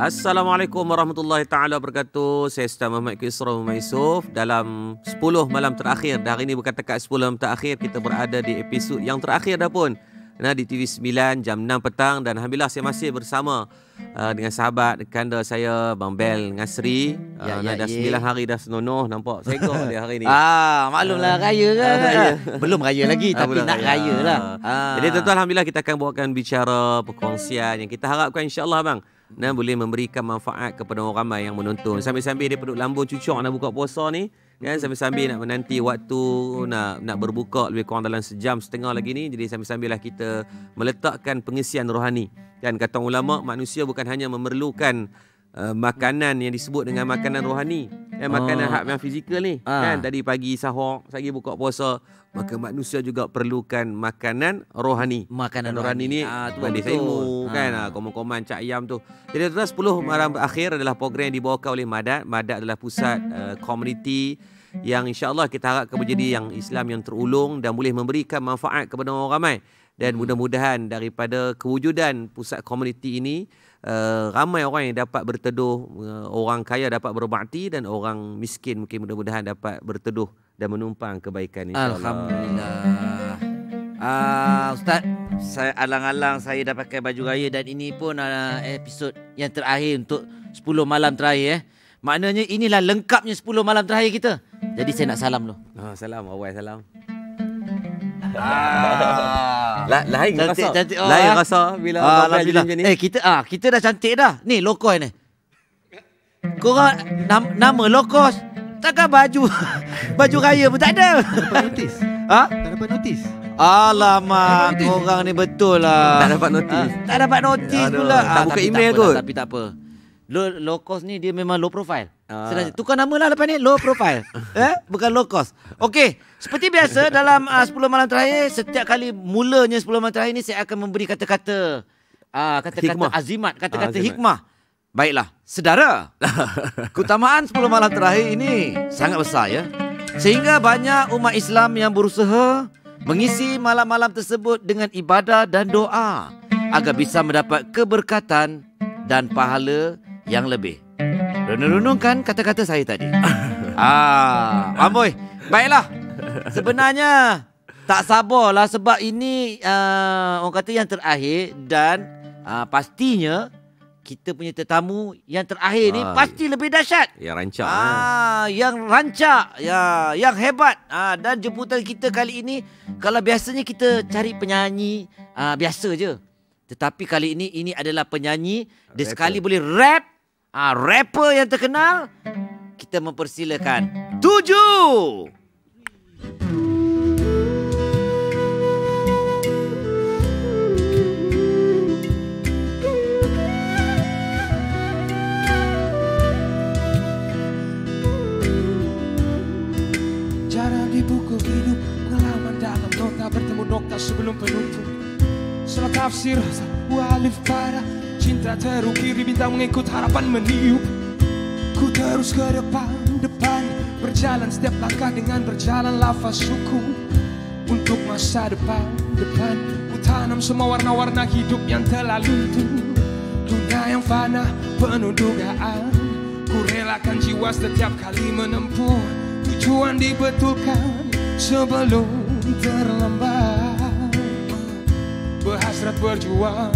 Assalamualaikum warahmatullahi taala wabarakatuh. Saya Ustaz Muhammad Kisra Yusof. Dalam 10 malam terakhir, hari ini bukan dekat 10 malam terakhir, kita berada di episod yang terakhir dah pun. Di TV9 jam 6 petang, dan alhamdulillah saya masih bersama dengan sahabat kanda saya Bang Bel dengan Sri. Dah 9 hari dah senonoh, nampak segok dia hari ni. Maklumlah raya kan. Belum raya lagi tapi nak raya lah. Jadi tuan-tuan, alhamdulillah kita akan bawakan bicara perkongsian yang kita harapkan insya-Allah bang boleh memberikan manfaat kepada orang ramai yang menonton. Sambil-sambil dia penduduk lambung cucuk nak buka puasa ni kan, sambil-sambil nak menanti waktu nak berbuka lebih kurang dalam sejam setengah lagi ni. Jadi sambil-sambil lah kita meletakkan pengisian rohani. Dan kata ulama, manusia bukan hanya memerlukan makanan yang disebut dengan makanan rohani, makanan hak yang fizikal ni kan, tadi pagi sahur, lagi buka puasa, maka manusia juga perlukan makanan rohani. Makanan rohani ni hadis ilmu kan, komen-komen cak ayam tu. Jadi tuan, 10 malam akhir adalah program yang dibawakan oleh Madat. Madat adalah pusat komuniti yang insya-Allah kita harapkan menjadi yang Islam yang terulung dan boleh memberikan manfaat kepada orang ramai. Dan mudah-mudahan daripada kewujudan pusat komuniti ini, ramai orang yang dapat berteduh, orang kaya dapat berbakti, dan orang miskin mungkin mudah-mudahan dapat berteduh dan menumpang kebaikan, insya-Allah. Alhamdulillah. Ustaz, saya alang-alang saya dah pakai baju raya, dan ini pun episod yang terakhir untuk 10 malam terakhir. Maknanya inilah lengkapnya 10 malam terakhir kita. Jadi saya nak salam dulu. Salam, awal salam. Lain rasa. Cantik. Lain rasa bila alhamdulillah macam ni. Kita dah cantik dah. Ni low cost ni. Korang nama low cost, takkan baju raya pun tak ada. Tak dapat notis. Tak dapat notis. Alamak, korang ni betul lah. Tak dapat notis pula. Tak buka email kot. Tapi tak apa. Low cost ni dia memang low profile. Tukar nama lah lepas ni, low profile. Bukan low cost. Okey, seperti biasa dalam 10 malam terakhir, setiap kali mulanya 10 malam terakhir ni saya akan memberi kata-kata hikmah. azimat, kata-kata hikmah. Baiklah, saudara. Keutamaan 10 malam terakhir ini sangat besar ya. Sehingga banyak umat Islam yang berusaha mengisi malam-malam tersebut dengan ibadah dan doa agar bisa mendapat keberkatan dan pahala yang lebih. Renung-renungkan kata-kata saya tadi. Amboi. Baiklah. Sebenarnya tak sabarlah sebab ini orang kata yang terakhir, dan pastinya kita punya tetamu yang terakhir ni pasti lebih dahsyat. Yang rancak. Yang rancak, yang hebat. Dan jemputan kita kali ini, kalau biasanya kita cari penyanyi biasa je, tetapi kali ini adalah penyanyi, dia sekali boleh rap, rapper yang terkenal. Kita mempersilakan 7. Jarang di buku hidup, pengalaman dalam nota, bertemu nokta sebelum penutup. Salah tafsir, salah alif para, cinta terukir di bintang mengikut harapan meniup. Ku terus ke depan, berjalan setiap langkah dengan berjalan lafaz suku. Untuk masa depan, ku tanam semua warna-warna hidup yang telah luntur. Dunia yang fana, penuh dugaan, ku relakan jiwa setiap kali menempuh. Tujuan dibetulkan sebelum terlambat. Berhasrat berjuang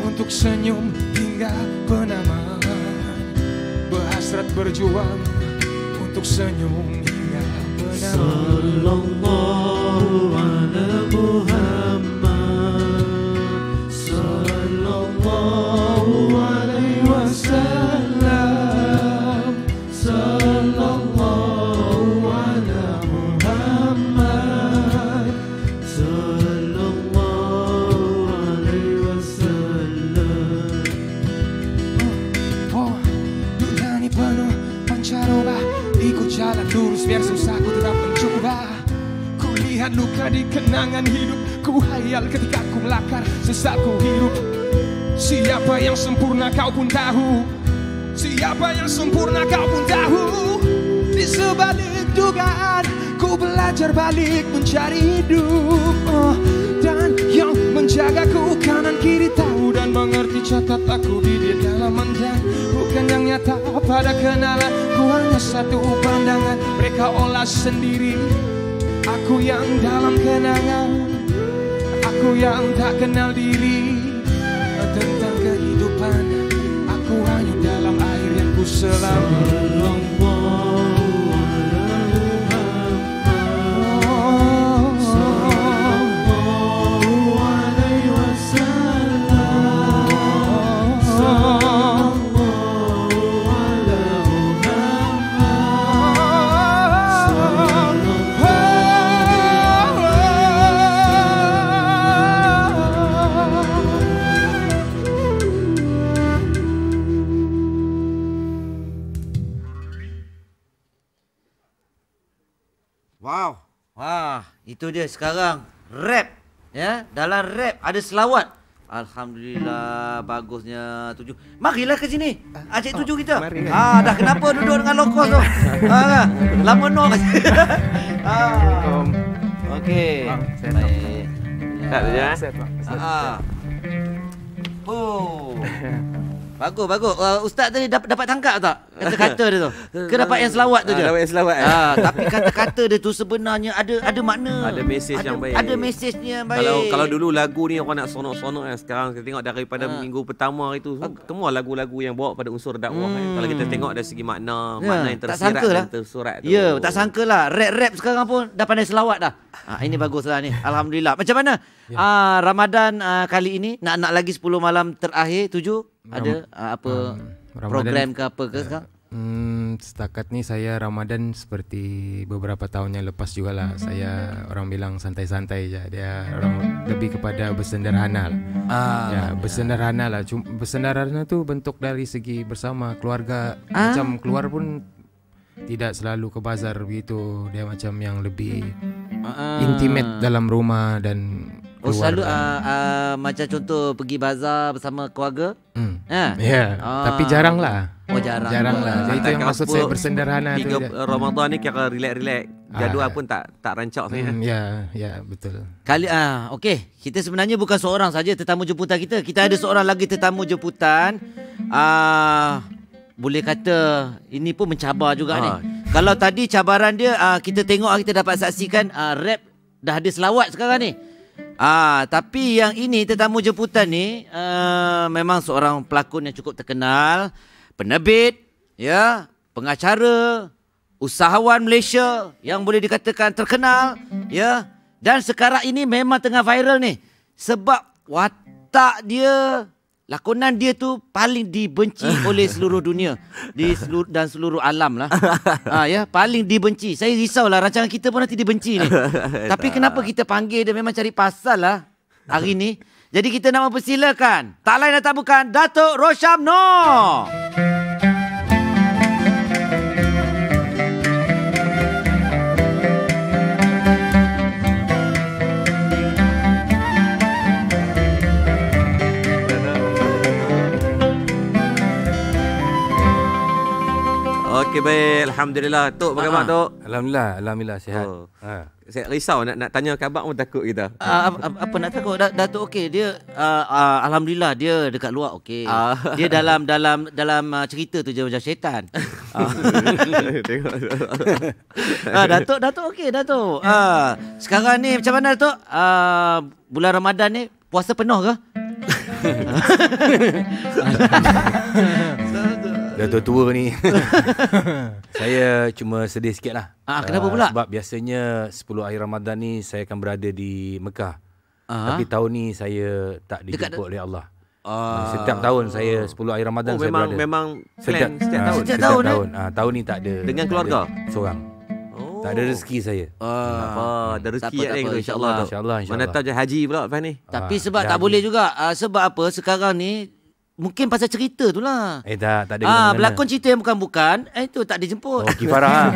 untuk senyum hingga penamaan. Berhasrat berjuang untuk senyum hingga penamaan. Sallallahu ala Muhammad, sallallahu alaihi wasallam, sallallahu ala Muhammad, sallallahu alaihi wasallam. Dunia ini penuh pancaroba, ikut jalan lurus biar susah ku tetap mencoba. Ku lihat luka di kenangan hidup, ku hayal ketika ku melakar sesat ku hidup. Siapa yang sempurna kau pun tahu, siapa yang sempurna kau pun tahu. Di sebalik dugaan, ku belajar balik mencari hidup. Dan yang menjagaku kanan kiri tahu, dan mengerti catat aku di dia dalam pandang, bukan yang nyata pada kenalan. Ku hanya satu pandangan, mereka olah sendiri. Aku yang dalam kenangan, aku yang tak kenal diri. Tentang kehidupan, aku hanya dalam air yang ku selam. Wow. Wah, itu dia sekarang rap. Ya, dalam rap ada selawat. Alhamdulillah, bagusnya Tuju. Marilah ke sini. Acik Tuju kita. Mari. Dah kenapa duduk dengan low cost tu? Lama no kasi. Okey. Baik. Tak ada ya. Set, Pak. Oh. Bagus. Ustaz tadi dapat tangkap tak kata-kata dia tu? Ke dapat yang selawat tu je? Dapat yang selawat. Tapi kata-kata dia tu sebenarnya ada makna. Ada mesej yang baik. Ada mesejnya yang baik. Kalau dulu lagu ni orang nak sonok-sonok kan, sekarang kita tengok daripada minggu pertama itu semua lagu-lagu yang bawa pada unsur dakwah kan. Kalau kita tengok dari segi makna yang tersirat dan tersurat tu. Ya, tak sangkalah rap sekarang pun dah pandai selawat dah. Ini baguslah ni. Alhamdulillah. Macam mana Ramadan kali ini nak lagi 10 malam terakhir 7 ada apa program ke apa ke sekarang? Setakat ni saya Ramadan seperti beberapa tahun yang lepas jugalah. Saya orang bilang santai-santai je. Dia orang lebih kepada bersederhana lah. Ya, bersederhana lah. Bersederhana tu bentuk dari segi bersama keluarga. Macam keluar pun tidak selalu ke bazar begitu. Dia macam yang lebih intimate dalam rumah dan selalu macam contoh pergi bazar bersama keluarga. Ya, tapi jarang lah. Jarang lah. Jadi itu yang maksud saya bersederhana tu. Ramadan ni kira relax. Jadual pun tak rancak sangat. Ya, betul. Kali okey, kita sebenarnya bukan seorang saja tetamu jemputan kita. Kita ada seorang lagi tetamu jemputan. Boleh kata ini pun mencabar juga ni. Kalau tadi cabaran dia kita tengok, kita dapat saksikan rap dah ada selawat sekarang ni. Tapi yang ini tetamu jemputan ni memang seorang pelakon yang cukup terkenal, penerbit, ya, pengacara, usahawan Malaysia yang boleh dikatakan terkenal, ya. Dan sekarang ini memang tengah viral ni sebab watak dia, lakonan dia tu paling dibenci oleh seluruh dunia dan seluruh alam lah. Ya, paling dibenci. Saya risaulah rancangan kita pun nanti dibenci ni. Tapi kenapa kita panggil dia, memang cari pasal lah hari ni. Jadi kita nak mempersilakan, tak lain dan tak bukan, Datuk Rosyamno. Okey, baik. Alhamdulillah. Tok, bagaimana Tok? Alhamdulillah sihat. Saya risau nak tanya khabar pun takut kita. Apa nak takut? Datuk okey, dia alhamdulillah dia dekat luar okey. Dia dalam cerita tu je macam syaitan. Tengok. Datuk okey, Datuk. Sekarang ni macam mana Datuk? Bulan Ramadan ni puasa penuh ke? Dah tua ni. Saya cuma sedih sikit lah. Kenapa pula? Sebab biasanya 10 hari Ramadan ni saya akan berada di Mekah. Tapi tahun ni saya tak dijemput oleh Allah. Setiap tahun saya 10 hari Ramadan saya berada. Memang plan setiap tahun. Setiap tahun. Tahun ni tak ada. Dengan keluarga? Seorang. Tak ada rezeki saya. Ada rezeki insya-Allah. InsyaAllah. Mana tahu je haji pula lepas ni. Tapi sebab tak boleh juga. Sebab apa sekarang ni mungkin pasal cerita tu lah. Tak ada. Berlakon cerita yang bukan-bukan, itu tak dijemput. Kifarah.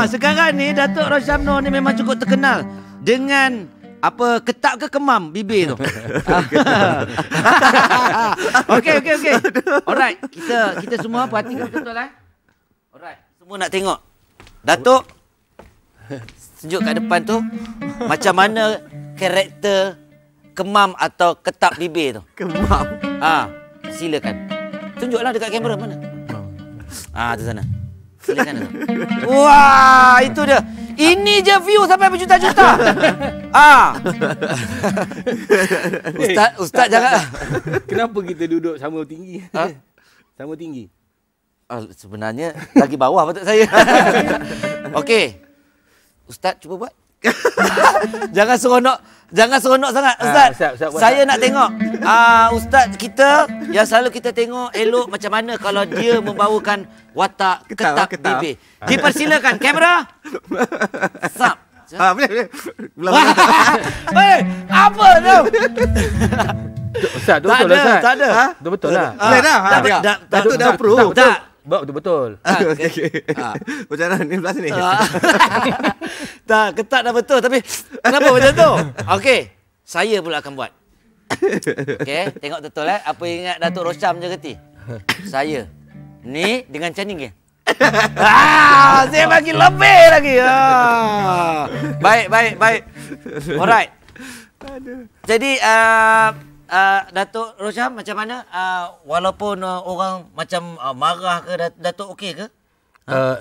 Sekarang ni Datuk Rosyamno ni memang cukup terkenal dengan apa, ketak ke kemam bibir tu. Okey. Alright, kita semua perhatikan betul lah. Alright, semua nak tengok. Datuk tunjuk kat depan tu macam mana karakter kemam atau ketak bibir tu. Kemam. Silakan. Tunjuklah dekat kamera mana. Tu sana. Sebelah kanan tu. Wah, itu dia. Ini je view sampai berjuta-juta. Ustaz jangan. Kenapa kita duduk sama tinggi? Sama tinggi. Sebenarnya lagi bawah patut saya. Okey. Ustaz cuba buat. Jangan seronok sangat Ustaz. Saya nak tengok Ustaz kita yang selalu kita tengok elok macam mana kalau dia membawakan watak ketak bibir. Dipersilakan kamera. Sap. Boleh. Apa tu? Ustaz, tu betul lah Ustaz. Tak ada. Tu betul lah. Boleh dah. Datuk dah approve. Buat betul-betul. Okey. Macam mana ni belah sini? Tak, ketat dah betul. Tapi kenapa macam tu? Okey, saya pula akan buat. Okey, tengok betul apa yang ingat Datuk Rosyam je keti. Saya. Ni dengan Channing ke? Saya bagi lebih lagi. Baik. Alright. Jadi Datuk Rosyam macam mana? Walaupun orang macam marah ke, Datuk okey ke?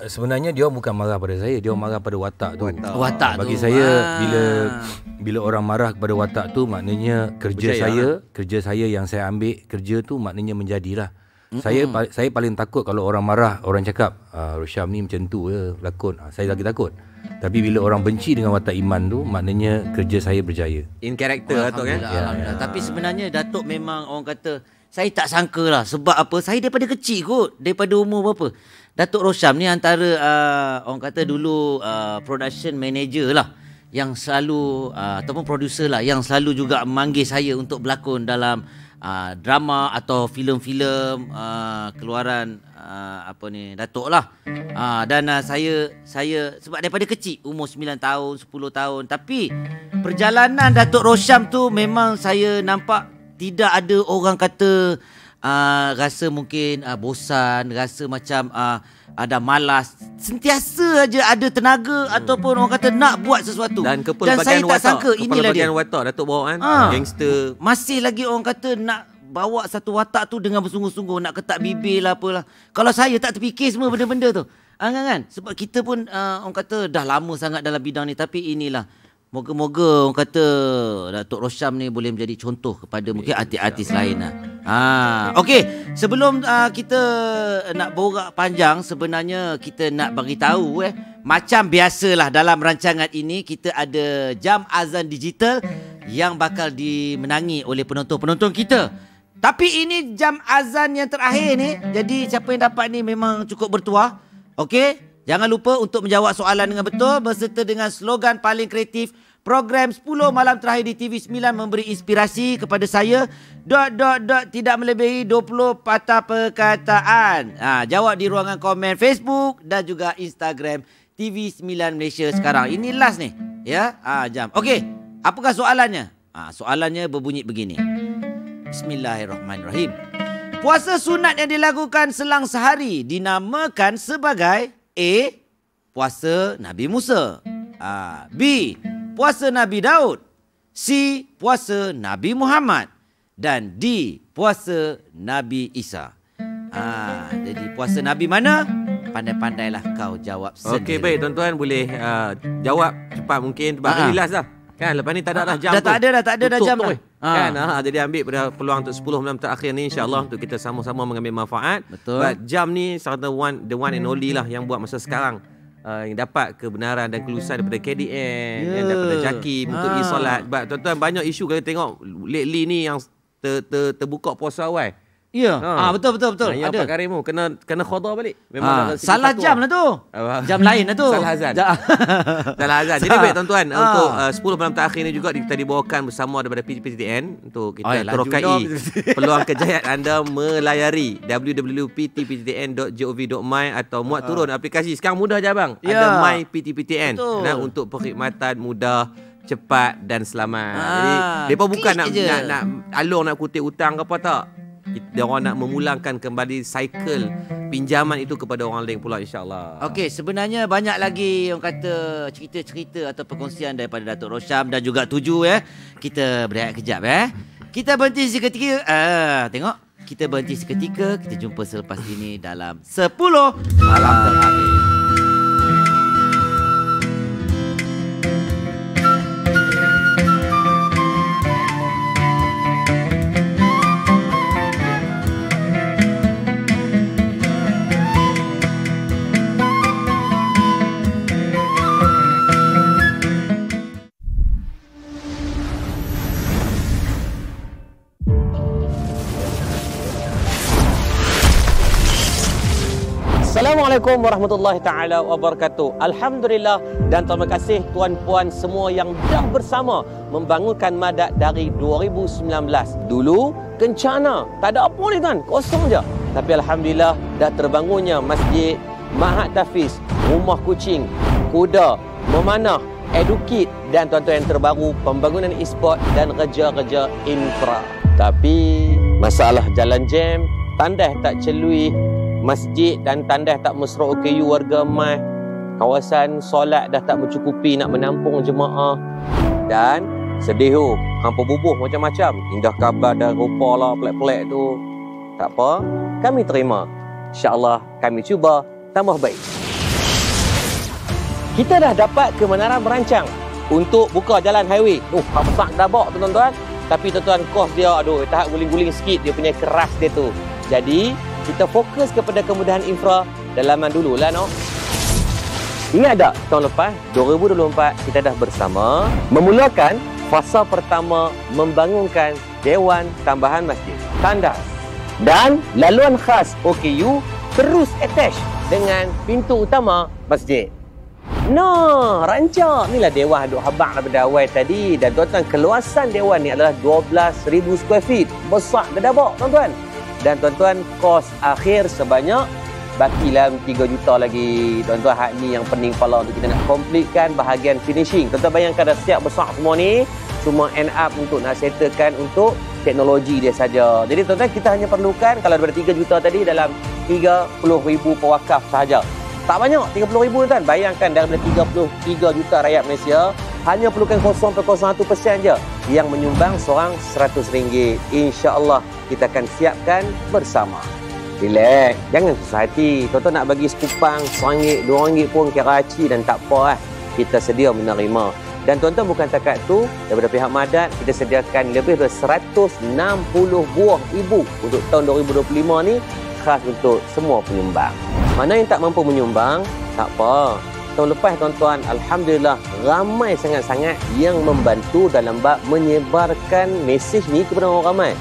Sebenarnya dia bukan marah pada saya, dia marah pada watak tu. Watak bagi tu. saya bila orang marah kepada watak tu maknanya kerja saya yang saya ambil kerja tu maknanya menjadilah. Saya paling takut kalau orang marah, orang cakap Rosyam ni macam tu je lakon. Saya lagi takut. Tapi bila orang benci dengan watak Iman tu maknanya kerja saya berjaya. In character Datuk kan? Alhamdulillah. Tapi sebenarnya Datuk memang orang kata saya tak sangka lah. Sebab apa? Saya daripada kecil kot. Daripada umur berapa? Datuk Rosyam ni antara orang kata dulu production manager lah. Yang selalu ataupun producer lah. Yang selalu juga memanggil saya untuk berlakon dalam drama atau filem-filem keluaran Datuk lah. Dan saya sebab daripada kecil umur 9 tahun, 10 tahun. Tapi perjalanan Datuk Rosyam tu memang saya nampak tidak ada orang kata rasa mungkin bosan, rasa macam ada malas. Sentiasa aja ada tenaga ataupun orang kata nak buat sesuatu. Dan saya tak sangka inilah dia. Watak Datuk bawa kan, gangster. Masih lagi orang kata nak bawa satu watak tu dengan bersungguh-sungguh, nak ketak bibir lah apalah. Kalau saya tak terfikir semua benda-benda tu. Kan? Sebab kita pun orang kata dah lama sangat dalam bidang ni. Tapi inilah, moga-moga orang kata Datuk Rosyam ni boleh menjadi contoh kepada mungkin artis-artis lain lah. Okey, sebelum kita nak borak panjang, sebenarnya kita nak bagi tahu macam biasalah dalam rancangan ini kita ada jam azan digital yang bakal dimenangi oleh penonton-penonton kita. Tapi ini jam azan yang terakhir ni. Jadi siapa yang dapat ni memang cukup bertuah. Okey, jangan lupa untuk menjawab soalan dengan betul berserta dengan slogan paling kreatif. Program 10 malam terakhir di TV9 memberi inspirasi kepada saya. ... tidak melebihi 20 patah perkataan. Jawab di ruangan komen Facebook dan juga Instagram TV9 Malaysia sekarang. Ini last ni. Ya, jam. Okey, apakah soalannya? Soalannya berbunyi begini. Bismillahirrahmanirrahim. Puasa sunat yang dilakukan selang sehari dinamakan sebagai A. Puasa Nabi Musa, B. Puasa Nabi Daud, C. Puasa Nabi Muhammad, dan D. Puasa Nabi Isa. Jadi puasa Nabi mana? Pandai-pandailah kau jawab sendiri. Okey, baik tuan-tuan boleh jawap cepat mungkin sebab last dah. Kan lepas ni tak ada dah jam tu. Tak ada dah jam dah. Kan jadi ambil pada peluang untuk 10 malam terakhir ni insya-Allah untuk kita sama-sama mengambil manfaat. Betul. But jam ni the one and only lah yang buat masa sekarang. Yang dapat kebenaran dan kelulusan daripada KDN, yang daripada JAKIM untuk solat. Sebab tuan-tuan banyak isu kalau tengok lately ni yang terbuka puasa awal. Ya. Betul. Yang ada. Pak Karim kena khadar balik. Salah jam lah tu. Jam lain lah tu. Salah azan. Salah azan. Jadi baik tuan-tuan untuk 10 malam terakhir ni juga kita dibawakan bersama daripada PTPTN untuk kita terokai peluang kejayaan anda melayari www.ptptn.gov.my atau muat turun aplikasi. Sekarang mudah je bang. Ada My PTPTN untuk perkhidmatan mudah, cepat dan selamat. Jadi depa bukan nak alur nak kutip hutang ke apa tak. Dia orang nak memulangkan kembali cycle pinjaman itu kepada orang lain pula insya-Allah. Okey, sebenarnya banyak lagi orang kata cerita-cerita atau perkongsian daripada Datuk Rosyam dan juga Tuju Kita berehat kejap Kita berhenti seketika. Tengok. kita berhenti seketika. Kita jumpa selepas ini dalam 10 Malam Terakhir. Assalamualaikum warahmatullahi taala wabarakatuh. Alhamdulillah dan terima kasih tuan-puan semua yang dah bersama membangunkan Madat dari 2019. Dulu kencana, tak ada apa ni kan, kosong je. Tapi alhamdulillah dah terbangunnya masjid, Mahat Tafiz, rumah kucing, kuda, memanah, Edukit dan tuan-tuan yang terbaru pembangunan e-sport dan kerja-kerja infra. Tapi masalah jalan jam, tandas tak celui masjid dan tandas tak mesra OKU warga mai, kawasan solat dah tak mencukupi nak menampung jemaah, dan sedih hampa bubuh macam-macam, indah khabar dan rupa lah pelik-pelik tu. Tak apa, kami terima. InsyaAllah kami cuba tambah baik. Kita dah dapat kebenaran merancang untuk buka jalan highway. Besar dah bawa tuan-tuan. Tapi tuan-tuan, kos dia tahap guling-guling sikit dia punya keras dia tu. Jadi kita fokus kepada kemudahan infra dalaman dululah no. Ingat tak tahun lepas 2024 kita dah bersama memulakan fasa pertama membangunkan Dewan Tambahan Masjid, tandas, dan laluan khas OKU terus attach dengan pintu utama masjid. Nah, rancak inilah Dewan duk habaq daripada awal tadi, dan tuan-tuan keluasan Dewan ni adalah 12,000 square feet. Besar dah bak tuan-tuan. Dan tuan-tuan, kos akhir sebanyak bakilah 3 juta lagi. Tuan-tuan, hak ni yang pening kepala untuk kita nak completekan bahagian finishing. Tuan-tuan bayangkan dah siap besar semua ni, cuma end up untuk nak settlekan untuk teknologi dia saja. Jadi tuan-tuan, kita hanya perlukan kalau daripada 3 juta tadi dalam 30,000 pewakaf sahaja. Tak banyak, 30,000 tuan. Bayangkan daripada 33 juta rakyat Malaysia, hanya perlukan 0.01% je yang menyumbang seorang RM100. InsyaAllah kita akan siapkan bersama. Relax, jangan susah hati. Tuan-tuan nak bagi sekupang RM1, RM2 pun kira aci dan tak apa lah. Kita sedia menerima. Dan tuan-tuan, bukan takat tu, daripada pihak Madat kita sediakan lebih dari 160 buah ibu untuk tahun 2025 ni, khas untuk semua penyumbang. Mana yang tak mampu menyumbang, tak apa. Tahun lepas tuan-tuan, alhamdulillah ramai sangat-sangat yang membantu dalam bab menyebarkan mesej ni kepada orang ramai.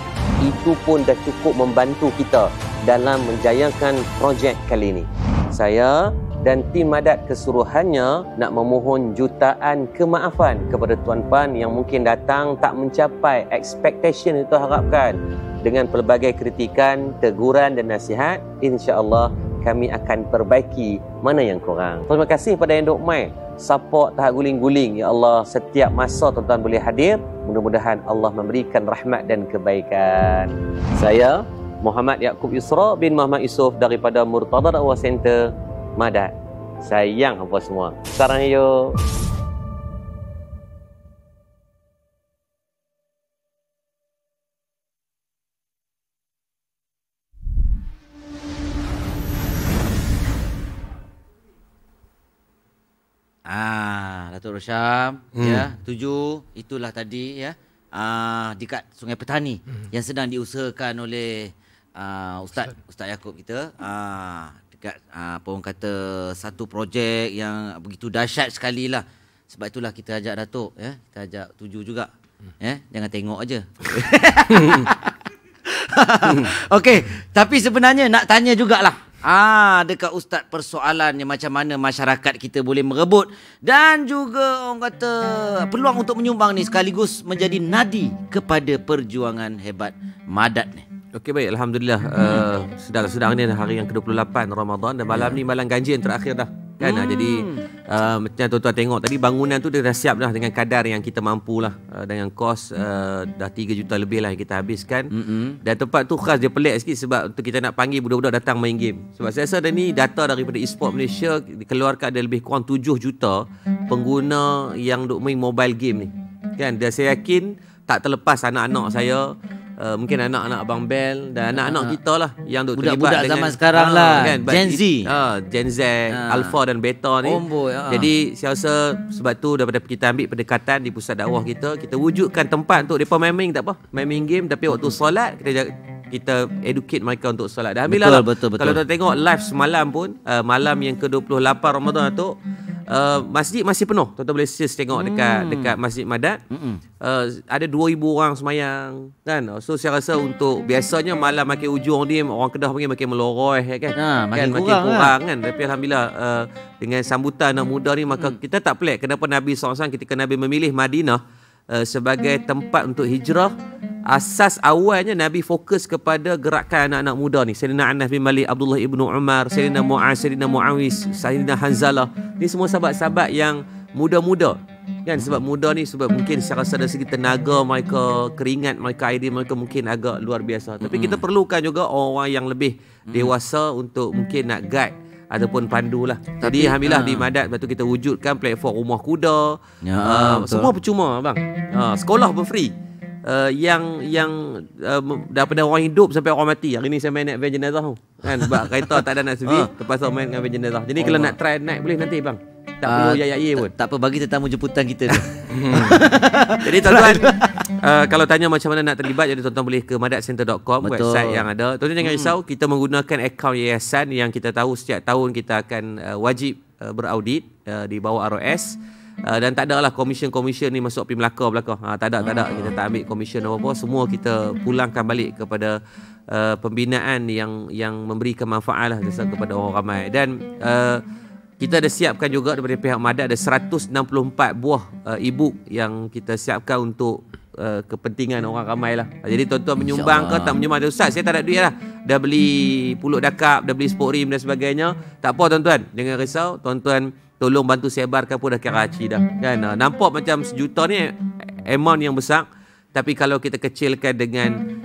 Itu pun dah cukup membantu kita dalam menjayakan projek kali ini. Saya dan tim Madat keseluruhannya nak memohon jutaan kemaafan kepada tuan-puan yang mungkin datang tak mencapai expectation yang kita harapkan. Dengan pelbagai kritikan, teguran dan nasihat, insya-Allah kami akan perbaiki mana yang kurang. Terima kasih pada yang duk mai support tahap guling-guling. Ya Allah, setiap masa tuan-tuan boleh hadir. Mudah-mudahan Allah memberikan rahmat dan kebaikan. Saya Muhammad Yaakob Yusra bin Muhammad Yusof daripada Murtada Dakwah Center Madat. Sayang apa semua. Sekarang yuk. Datuk Rosham, ya, 7 itulah tadi ya. Dekat Sungai Petani yang sedang diusahakan oleh Ustaz Yaakob kita. Dekat apa orang kata satu projek yang begitu dahsyat sekali lah. Sebab itulah kita ajak Datuk ya. Kita ajak 7 juga. Ya, jangan tengok aja. Okey, tapi sebenarnya nak tanya jugalah. Dekat Ustaz persoalannya macam mana masyarakat kita boleh merebut dan juga orang kata peluang untuk menyumbang ni sekaligus menjadi nadi kepada perjuangan hebat Madat ni. Okey, baik, alhamdulillah. Sedang ni hari yang ke-28 Ramadan dan malam ni malam ganjil terakhir dah. Kan? Jadi macam tuan-tuan tengok tadi, bangunan tu dia dah siap dah dengan kadar yang kita mampu lah, dengan kos dah 3 juta lebih lah yang kita habiskan. Dan tempat tu khas, dia pelik sikit sebab untuk kita nak panggil budak-budak datang main game. Sebab saya rasa ada ni data daripada e-sport Malaysia dikeluarkan ada lebih kurang 7 juta pengguna yang duk main mobile game ni. Kan? Dan saya yakin tak terlepas anak-anak saya mungkin anak-anak Abang Bel dan anak-anak kita lah yang duk terlibat budak-budak dengan zaman sekarang lah, kan, Gen Z. Gen Z, Alpha dan Beta ni. Jadi saya rasa sebab tu daripada kita ambil pendekatan di pusat dakwah kita wujudkan tempat untuk depa main tak apa, main game, tapi waktu solat kita educate mereka untuk solat. Dan alhamdulillah betul. kalau kita tengok live semalam pun, malam yang ke-28 Ramadan tu, masjid masih penuh. Tuan-tuan boleh search tengok dekat Masjid Madat. Ada 2,000 orang semayang kan. So saya rasa untuk biasanya malam makin ujung ni orang Kedah panggil makin meloroi kan. Makin kurang kan. Tapi alhamdulillah dengan sambutan anak muda ni, maka kita tak pelik kenapa Nabi SAW ketika Nabi memilih Madinah sebagai tempat untuk hijrah. Asas awalnya Nabi fokus kepada gerakan anak-anak muda ni. Sayyidina Anas bin Malik, Abdullah ibnu Umar, Sayyidina Mu'az, Sayyidina Mu'awis, Sayyidina Hanzalah. Ni semua sahabat-sahabat yang muda-muda. Kan sebab muda ni sebab mungkin secara dari segi tenaga mereka, keringat mereka, idea mereka mungkin agak luar biasa. Tapi kita perlukan juga orang yang lebih dewasa untuk mungkin nak guide ataupun pandu lah. Jadi alhamdulillah di Madat lepas tu kita wujudkan platform rumah kuda. Semua percuma bang. Sekolah pun free. Yang daripada orang hidup sampai orang mati. Hari ni saya main naik van jenazah kan, sebab kereta tak ada nak servis, terpaksa main dengan van jenazah. Jadi kalau nak try naik boleh nanti bang. Tak perlu yaya pun. Tak apa, bagi tetamu jemputan kita tu. Jadi tuan-tuan kalau tanya macam mana nak terlibat, jadi tuan-tuan boleh ke madatcenter.com, website yang ada. Tuan-tuan jangan risau, kita menggunakan akaun yayasan yang kita tahu setiap tahun kita akan wajib beraudit di bawah ROS. Dan tak ada lah komisen-komisen ni masuk pergi Melaka. Tak ada. Kita tak ambil komisen apa-apa. Semua kita pulangkan balik kepada pembinaan yang memberikan manfaat lah kepada orang ramai. Dan kita ada siapkan juga daripada pihak Madat ada 164 buah e-book yang kita siapkan untuk kepentingan orang ramai lah. Jadi tuan-tuan menyumbang ke tak menyumbang, Ustaz saya tak ada duit lah, dah beli pulut dakap, dah beli sport rim dan sebagainya, tak apa tuan-tuan, jangan risau, tuan-tuan tolong bantu sebarkan pun dah kira haji dah kan. Nampak macam 1 juta ni amount yang besar, tapi kalau kita kecilkan dengan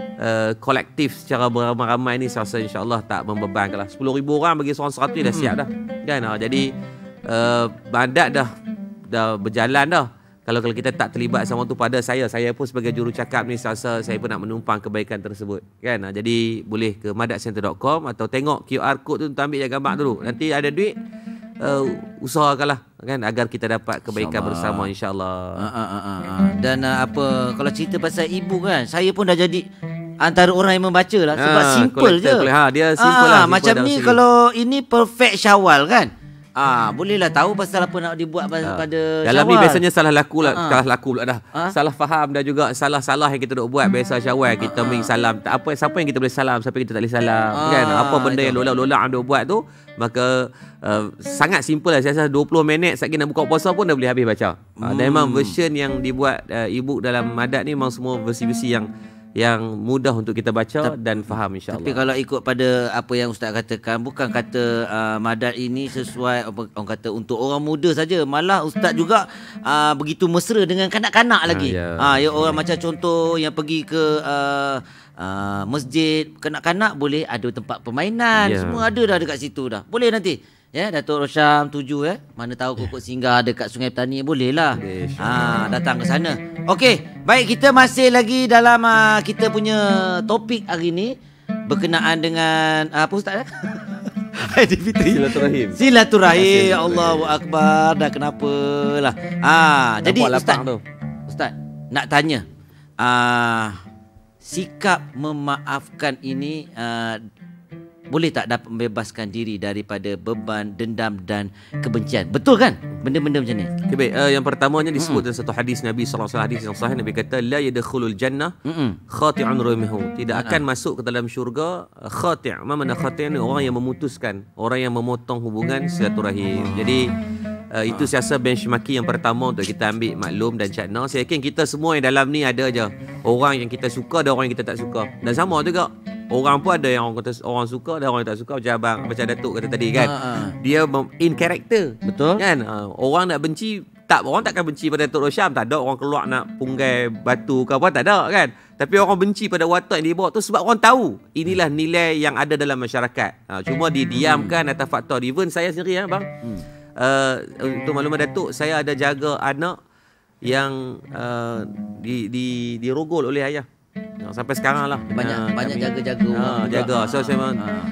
kolektif secara beramai-ramai ni, saya rasa insyaAllah tak membebankan lah. 10,000 orang bagi seorang 100 dah siap dah kan. Jadi Madat dah berjalan dah. Kalau kita tak terlibat sama tu pada saya pun sebagai jurucakap ni, saya rasa saya pun nak menumpang kebaikan tersebut kan. Jadi boleh ke madatcenter.com atau tengok QR code tu, tuan ambil gambar dulu, nanti ada duit usahakanlah kan agar kita dapat kebaikan bersama insya-Allah. Dan apa kalau cerita pasal ibu kan, saya pun dah jadi antara orang yang membaca lah sebab simple je. Dia simple lah. Macam ni kalau ini perfect Syawal kan. Bolehlah tahu pasal apa nak dibuat pada dalam Syawal. ni biasanya salah laku pula dah. Salah faham dah juga, salah yang kita duk buat biasa Syawal. Kita ming salam, tak apa, siapa yang kita boleh salam, siapa yang kita tak boleh salam kan. Apa benda yang lola-lola duk buat tu, maka sangat simple lah. Saya rasa 20 minit sekali nak buka puasa pun dah boleh habis baca. Dan memang version yang dibuat e-book dalam Madat ni memang semua versi-versi yang mudah untuk kita baca dan faham insya-Allah. Tapi kalau ikut pada apa yang Ustaz katakan, bukan kata Madat ini sesuai orang kata untuk orang muda saja, malah Ustaz juga begitu mesra dengan kanak-kanak lagi. Ya orang macam contoh yang pergi ke masjid, kanak-kanak boleh ada tempat permainan, semua ada dah dekat situ dah. Boleh nanti Datuk Rosyam tuju mana tahu kokok singgah dekat Sungai Petani, boleh lah datang ke sana. Okey, baik, kita masih lagi dalam kita punya topik hari ni berkenaan dengan apa Ustaz Silaturahim. Allahu Akbar. Dah kenapalah. Jadi Ustaz nak tanya, sikap memaafkan ini boleh tak dapat membebaskan diri daripada beban dendam dan kebencian? Betul kan benda-benda macam ni? Okay, baik. Yang pertamanya disebut dalam satu hadis Nabi SAW, hadis yang sahih. Nabi kata la yadkhulul jannah khati'un ramihu, tidak akan masuk ke dalam syurga khati'. Mana khati' ni orang yang memutuskan, orang yang memotong hubungan silaturahim. Jadi itu saya rasa benchmarking yang pertama untuk kita ambil maklum dan cakna. Saya yakin kita semua yang dalam ni ada je orang yang kita suka dan orang yang kita tak suka. Dan sama juga orang pun ada yang orang suka dan orang yang tak suka. Macam Datuk kata tadi kan, dia in character. Betul kan. Orang nak benci, orang takkan benci pada Datuk Rosyam. Tak ada orang keluar nak punggai batu ke apa, tak ada kan. Tapi orang benci pada watak yang dia bawa tu sebab orang tahu inilah nilai yang ada dalam masyarakat. Cuma didiamkan atas faktor. Even saya sendiri bang, untuk makluman Datuk, saya ada jaga anak yang dirogol oleh ayah. sampai sekarang lah. Banyak jaga-jaga orang juga. Jaga. So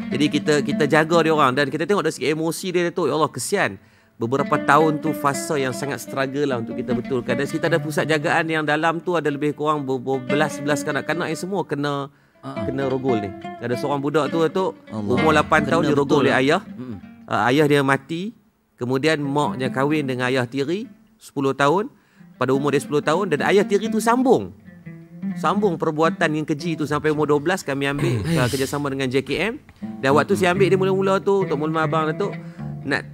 jadi kita jaga dia orang dan kita tengok dari segi emosi dia tu, ya Allah kesian. Beberapa tahun tu fasa yang sangat struggle lah untuk kita betulkan. Dan kita ada pusat jagaan yang dalam tu ada lebih kurang belas kanak-kanak yang semua kena rogol ni. Ada seorang budak tu umur 8 tahun dirogol oleh ayah. Ayah dia mati. Kemudian maknya kahwin dengan ayah tiri 10 tahun. Pada umur dia 10 tahun. Dan ayah tiri tu sambung perbuatan yang keji tu sampai umur 12. Kami ambil kerjasama dengan JKM. Dan waktu saya ambil dia mula-mula tu, Tok Mulma Abang Datuk,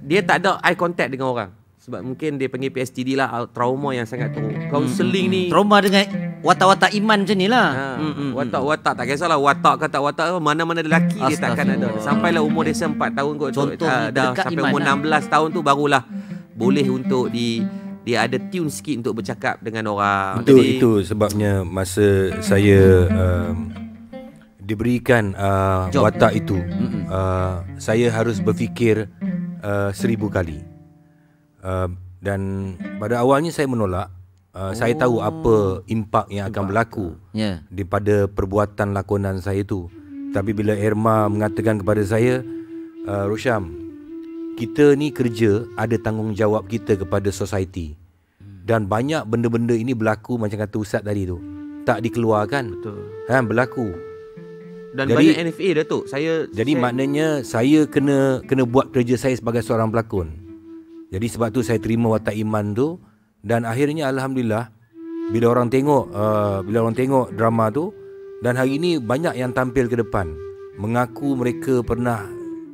dia tak ada eye contact dengan orang. Sebab mungkin dia panggil PSTD lah, trauma yang sangat teruk. Kaunseling ni trauma dengan watak-watak iman macam ni lah. Watak tak kisahlah watak ke tak watak, mana-mana lelaki dia takkan ada. Sampailah umur dia 4 tahun kot. Contoh dah sampai umur 16 tahun tu barulah boleh untuk dia ada tune sikit untuk bercakap dengan orang. Itu sebabnya masa saya diberikan watak itu, saya harus berfikir 1000 kali. Dan pada awalnya saya menolak. Saya tahu apa impak yang akan berlaku daripada perbuatan lakonan saya itu. Tapi bila Irma mengatakan kepada saya, Rosham, kita ni kerja, ada tanggungjawab kita kepada society. Dan banyak benda-benda ini berlaku macam kata Ustaz tadi tu, tak dikeluarkan. Betul. Berlaku. Dan jadi, banyak NFA dah tu. Jadi maknanya saya kena buat kerja saya sebagai seorang pelakon. Jadi sebab tu saya terima watak iman tu. Dan akhirnya alhamdulillah bila orang tengok drama tu, dan hari ini banyak yang tampil ke depan mengaku mereka pernah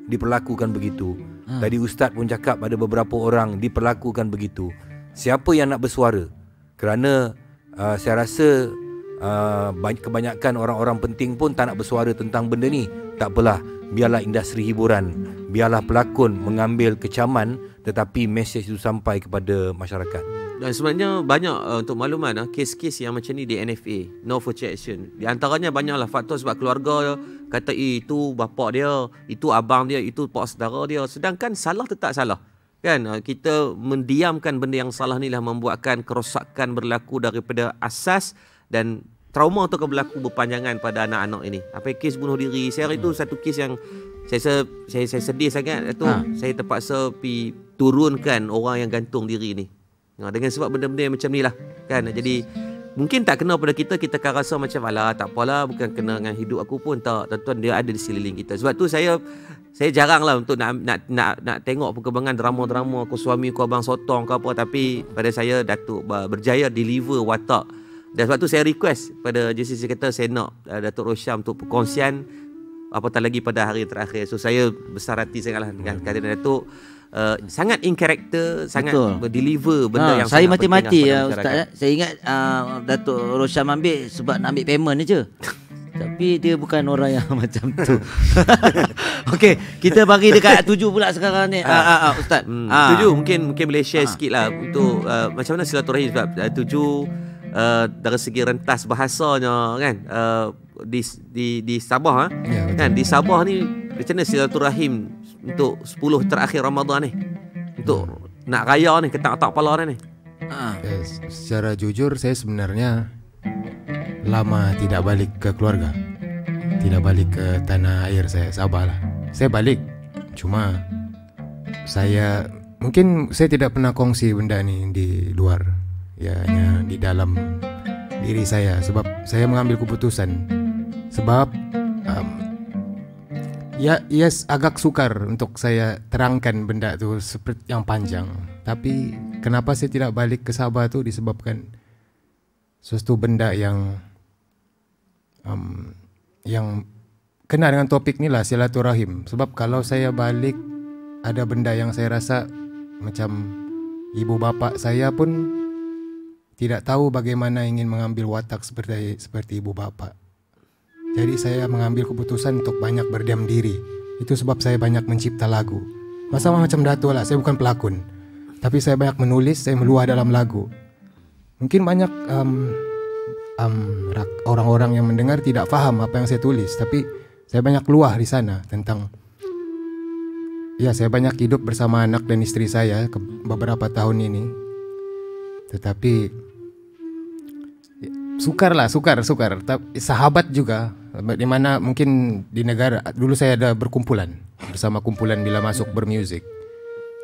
diperlakukan begitu. Tadi Ustaz pun cakap ada beberapa orang diperlakukan begitu. Siapa yang nak bersuara? Kerana saya rasa kebanyakan orang-orang penting pun tak nak bersuara tentang benda ni. Tak apalah, biarlah industri hiburan, biarlah pelakon mengambil kecaman, tetapi mesej itu sampai kepada masyarakat. Dan sebenarnya banyak untuk makluman kes-kes yang macam ni di NFA, no future action. Di antaranya banyaklah faktor sebab keluarga kata itu bapa dia, itu abang dia, itu pak saudara dia. Sedangkan salah tetap salah. Kan, kita mendiamkan benda yang salah ni lah membuatkan kerosakan berlaku daripada asas, dan trauma tu akan berlaku berpanjangan pada anak-anak ini. Apa kes bunuh diri. Saya itu satu kes yang saya sedih sangat tu. Saya terpaksa pergi turunkan orang yang gantung diri ni. Dengan sebab benda-benda yang macam ni lah kan. Jadi mungkin tak kena pada kita akan rasa macam alah tak apalah, bukan kena dengan hidup aku pun. Tak, tuan-tuan, dia ada di sekeliling kita. Sebab tu saya jarang lah untuk nak tengok perkembangan drama-drama aku suami aku abang sotong ke apa. Tapi pada saya Datuk berjaya deliver watak. Dan sebab tu saya request pada JCC kata saya nak Datuk Rosham untuk perkongsian apatah lagi pada hari terakhir. So saya besar hati sangatlah dengan kehadiran Datuk. Sangat in character, sangat deliver benda yang saya mati-mati ya Ustaz. Saya ingat Datuk Rosham ambil sebab nak ambil payment je. Tapi dia bukan orang yang macam tu. Okey, kita bagi dekat 7 pula sekarang ni. Ustaz. 7 mungkin boleh share sikit lah untuk macam mana silaturahim. Sebab 7 dari segi rentas bahasanya kan, di Sabah kan, di Sabah ni macam mana silaturahim untuk 10 terakhir Ramadan ni, untuk nak raya ni, ketak-ketak kepala ni. Secara jujur saya sebenarnya lama tidak balik ke keluarga, tidak balik ke tanah air saya, Sabah lah. Saya balik, cuma mungkin saya tidak pernah kongsi benda ni di luar, ya hanya di dalam diri saya. Sebab saya mengambil keputusan, sebab agak sukar untuk saya terangkan benda tu seperti yang panjang. Tapi kenapa saya tidak balik ke Sabah tu disebabkan sesuatu benda yang kena dengan topik ni lah, silaturahim. Sebab kalau saya balik, ada benda yang saya rasa macam ibu bapa saya pun tidak tahu bagaimana ingin mengambil watak seperti ibu bapa. Jadi saya mengambil keputusan untuk banyak berdiam diri. Itu sebab saya banyak mencipta lagu. Sama macam Datuk lah, saya bukan pelakon. Tapi saya banyak menulis, saya meluah dalam lagu. Mungkin banyak orang-orang yang mendengar tidak faham apa yang saya tulis. Tapi saya banyak luah di sana tentang, ya saya banyak hidup bersama anak dan istri saya beberapa tahun ini. Tetapi sukar. Tapi sahabat juga, di mana mungkin di negara dulu saya ada berkumpulan bersama kumpulan bila masuk bermuzik.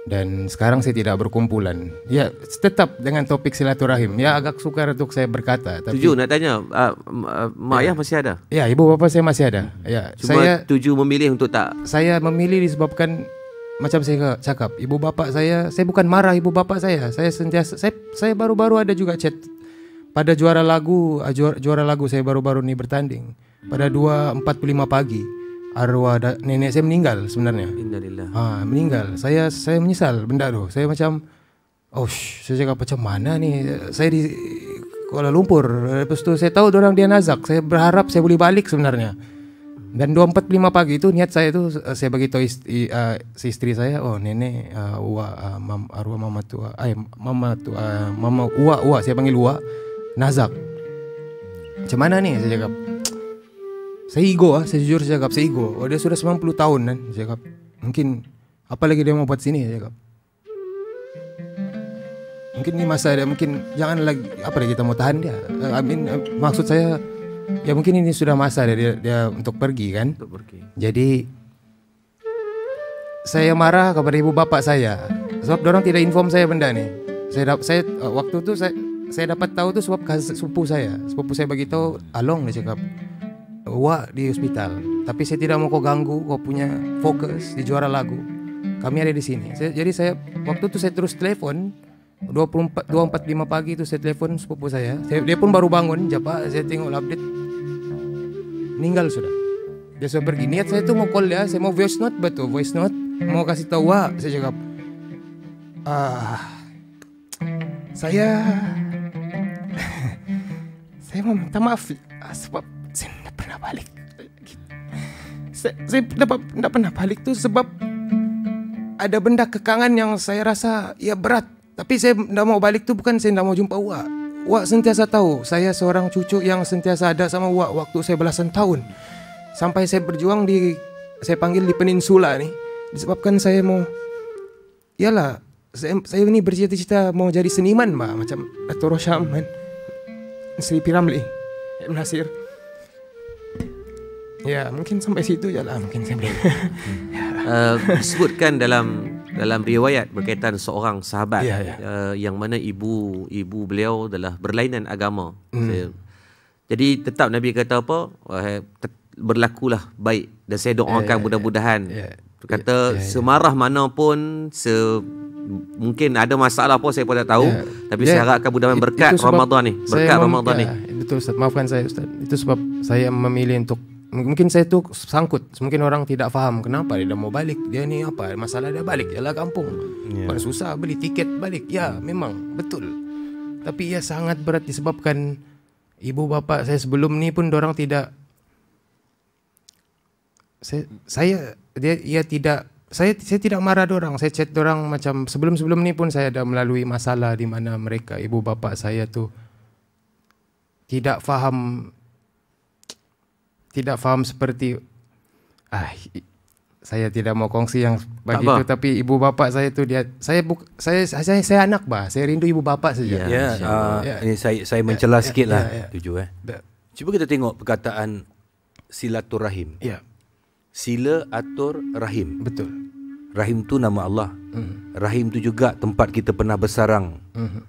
Dan sekarang saya tidak berkumpulan. Ya, tetap dengan topik silaturahim. Ya, agak sukar untuk saya berkata. Tapi, Tuju nak tanya, mak ayah masih ada? ya, ibu bapa saya masih ada. Ya, Cuma Tuju memilih untuk tak. saya memilih disebabkan macam saya cakap, ibu bapa saya bukan marah ibu bapa saya. Saya sentiasa saya baru-baru ada juga chat pada juara lagu saya baru-baru ni bertanding. Pada 2.45 pagi arwah nenek saya meninggal sebenarnya. Innalillah. Meninggal. Saya menyesal benda tu. Saya macam saya cakap macam mana ni? Saya di Kuala Lumpur. Lepas tu saya tahu orang dia nazak. Saya berharap saya boleh balik sebenarnya. Dan 2.45 pagi itu niat saya tu saya bagi tahu si isteri saya, nenek arwah mama tua, mama Uwa, saya panggil Uwa, nazak. Macam mana ni? Saya cakap. Saya ego saya jujur saya cakap, saya ego. Dia sudah 90 tahun kan. Saya cakap, mungkin apa lagi dia mau buat sini, saya cakap. Mungkin ni masa dia, mungkin jangan lagi apa lagi kita mau tahan dia. Maksud saya ya mungkin ini sudah masa dia untuk pergi kan. Untuk pergi. Jadi saya marah kepada ibu bapa saya sebab dorang tidak inform saya benda ni. Saya waktu tu saya dapat tahu tu sebab sepupu saya bagi tahu, Along dia cakap, Wak di hospital. Tapi saya tidak mau kau ganggu, kau punya fokus di juara lagu. Kami ada di sini. Jadi saya waktu tu saya terus telepon 2.45 pagi itu saya telepon sepupu saya. Dia pun baru bangun, Pak, saya tengok update. Meninggal sudah. Dia sudah pergi. Niat saya tu mau call dia, saya mau voice note mau kasih tahu Wak. Saya cakap, saya mau minta maaf sebab saya tidak pernah balik. Saya tidak pernah balik tu sebab ada benda kekangan yang saya rasa ya berat. Tapi saya tidak mau balik tu bukan saya tidak mau jumpa Wak. Wak sentiasa tahu saya seorang cucu yang sentiasa ada sama Wak waktu saya belasan tahun. Sampai saya berjuang saya panggil di peninsula ni disebabkan saya mau, iyalah saya ini bercita-cita mau jadi seniman, Mbak, macam Dato' Rosyam kan, Sri Piramli, Ibn Nasir. Ya mungkin sampai situ je lah mungkin saya boleh. Disebutkan dalam riwayat berkaitan seorang sahabat yang mana ibu beliau adalah berlainan agama. Jadi tetap Nabi kata apa? Berlakulah baik, dan saya doakan mudah-mudahan. Kata semarah mana pun, mungkin ada masalah apa saya pun tak tahu, tapi saya harapkan mudah-mudahan berkat Ramadan ni, Betul Ustaz, maafkan saya Ustaz. Itu sebab saya memilih untuk, mungkin saya tu sangkut, mungkin orang tidak faham kenapa dia mau balik. Dia ni apa masalah dia balik jalan kampung. Bukan susah beli tiket balik. Ya memang betul. Tapi ia sangat berat disebabkan ibu bapa saya sebelum ni pun dorang tidak, saya tidak marah dorang. Saya chat dorang macam sebelum ni pun saya ada melalui masalah di mana mereka ibu bapa saya tu tidak faham seperti saya tidak mau kongsi yang bagi itu, tapi ibu bapa saya tu saya anak saya rindu ibu bapa saja. Ini saya mencela sikitlah. Tuju Cuba kita tengok perkataan silaturahim. Sila atur rahim. Betul. Rahim tu nama Allah. Rahim tu juga tempat kita pernah bersarang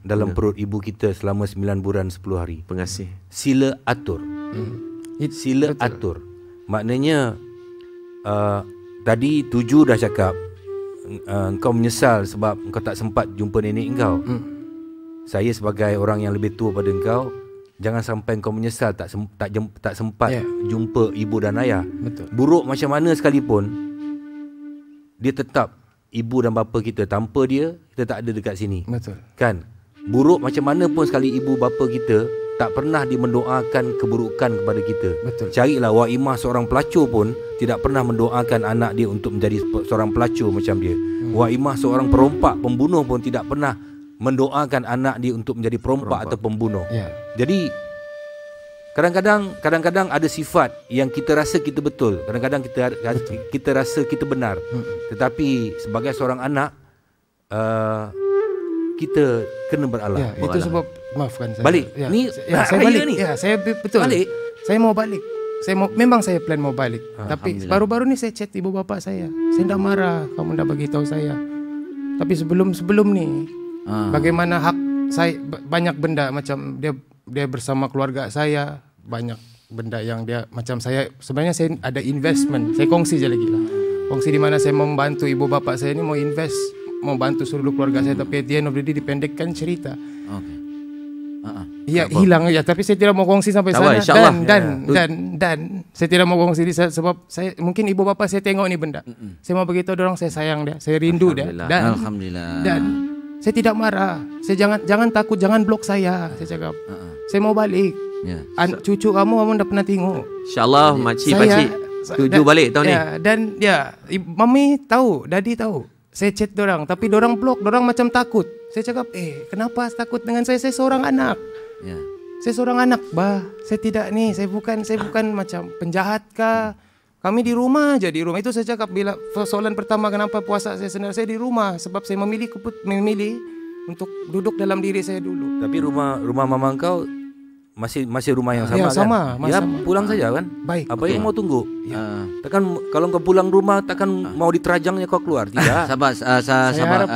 dalam perut ibu kita selama 9 bulan 10 hari. Pengasih. Sila atur. Sila atur. Maknanya tadi Tuju dah cakap engkau menyesal sebab engkau tak sempat jumpa nenek engkau. Saya sebagai orang yang lebih tua pada engkau, jangan sampai engkau menyesal tak sempat jumpa ibu dan ayah. Betul. Buruk macam mana sekalipun, dia tetap ibu dan bapa kita. Tanpa dia, kita tak ada dekat sini. Betul. Kan? Buruk macam mana pun sekali ibu bapa kita, tak pernah dia mendoakan keburukan kepada kita. Betul. Carilah Wak Imah seorang pelacur pun tidak pernah mendoakan anak dia untuk menjadi seorang pelacur macam dia. Wak Imah seorang perompak, pembunuh pun tidak pernah mendoakan anak dia untuk menjadi perompak atau pembunuh. Jadi kadang-kadang ada sifat yang kita rasa kita betul, kadang-kadang kita rasa kita benar. Tetapi sebagai seorang anak, kita kena beralah. Ya, itu sebab maafkan saya. Balik? Ya, Ni saya raya balik. ni? Ya, saya betul. Balik? Saya mau balik. Memang saya plan mau balik. Tapi baru-baru ni saya chat ibu bapa saya. Saya dah marah, kamu dah bagi tahu saya. Tapi sebelum ni bagaimana hak saya, banyak benda macam dia bersama keluarga saya, banyak benda yang dia macam saya, sebenarnya saya ada investment. Saya kongsi je lagi lah. Kongsi di mana saya membantu ibu bapa saya ni mau invest, mau bantu seluruh keluarga saya, tapi at the end of the day dipendekkan cerita. Iya, hilang ya, tapi saya tidak mau kongsi sampai sana. Dan saya tidak mau kongsi sebab saya mungkin ibu bapa saya tengok ni benda. Saya mau beritahu orang saya sayang dia, saya rindu dia. Dan Alhamdulillah. Dan saya tidak marah. Saya jangan takut, jangan blok saya. Saya cakap, saya mau balik. Cucu kamu dah pernah tengok. InsyaAllah makcik pakcik tuju balik tahun ni. Dan mami tahu, daddy tahu. Saya chat dorang, tapi dorang blok, dorang macam takut. Saya cakap, kenapa takut dengan saya? Saya seorang anak. Saya seorang anak, bah. Saya tidak ni, saya bukan macam penjahat kah? Kami di rumah aja, di rumah. Itu saya cakap bila soalan pertama kenapa puasa saya sendiri, saya di rumah sebab saya memilih untuk duduk dalam diri saya dulu. Tapi rumah mama kau masih rumah yang sama kan? Sama, ya, sama. pulang saja kan? Baik. Apa yang mau tunggu? Takkan kalau kau pulang rumah takkan mau diterajangnya kau keluar, tidak? Sabar,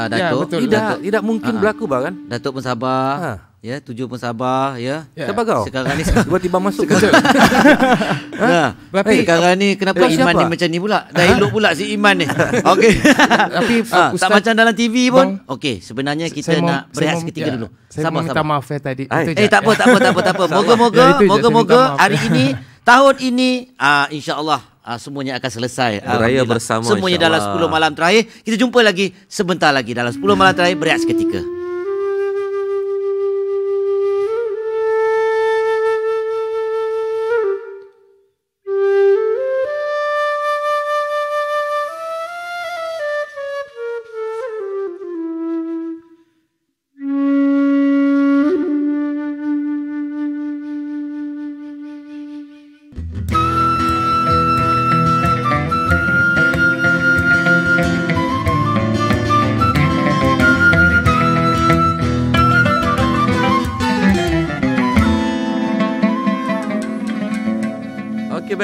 Datuk. betul. Tidak mungkin berlaku bahkan. Datuk pun sabar. Ya, Tuju pun sabar, ya. Siapa kau? Sekarang ni Tiba-tiba masuk. sekarang ni kenapa Iman ni macam ni pula? Dah elok pula si Iman ni. Okey. Tapi tak macam dalam TV pun. Okey, sebenarnya kita nak berehat seketika dulu. Saya minta maaf tadi. Tak apa. Moga-moga hari ini, tahun ini insya-Allah semuanya akan selesai. Beraya bersama, semuanya dalam 10 malam terakhir. Kita jumpa lagi sebentar lagi dalam 10 malam terakhir berehat seketika.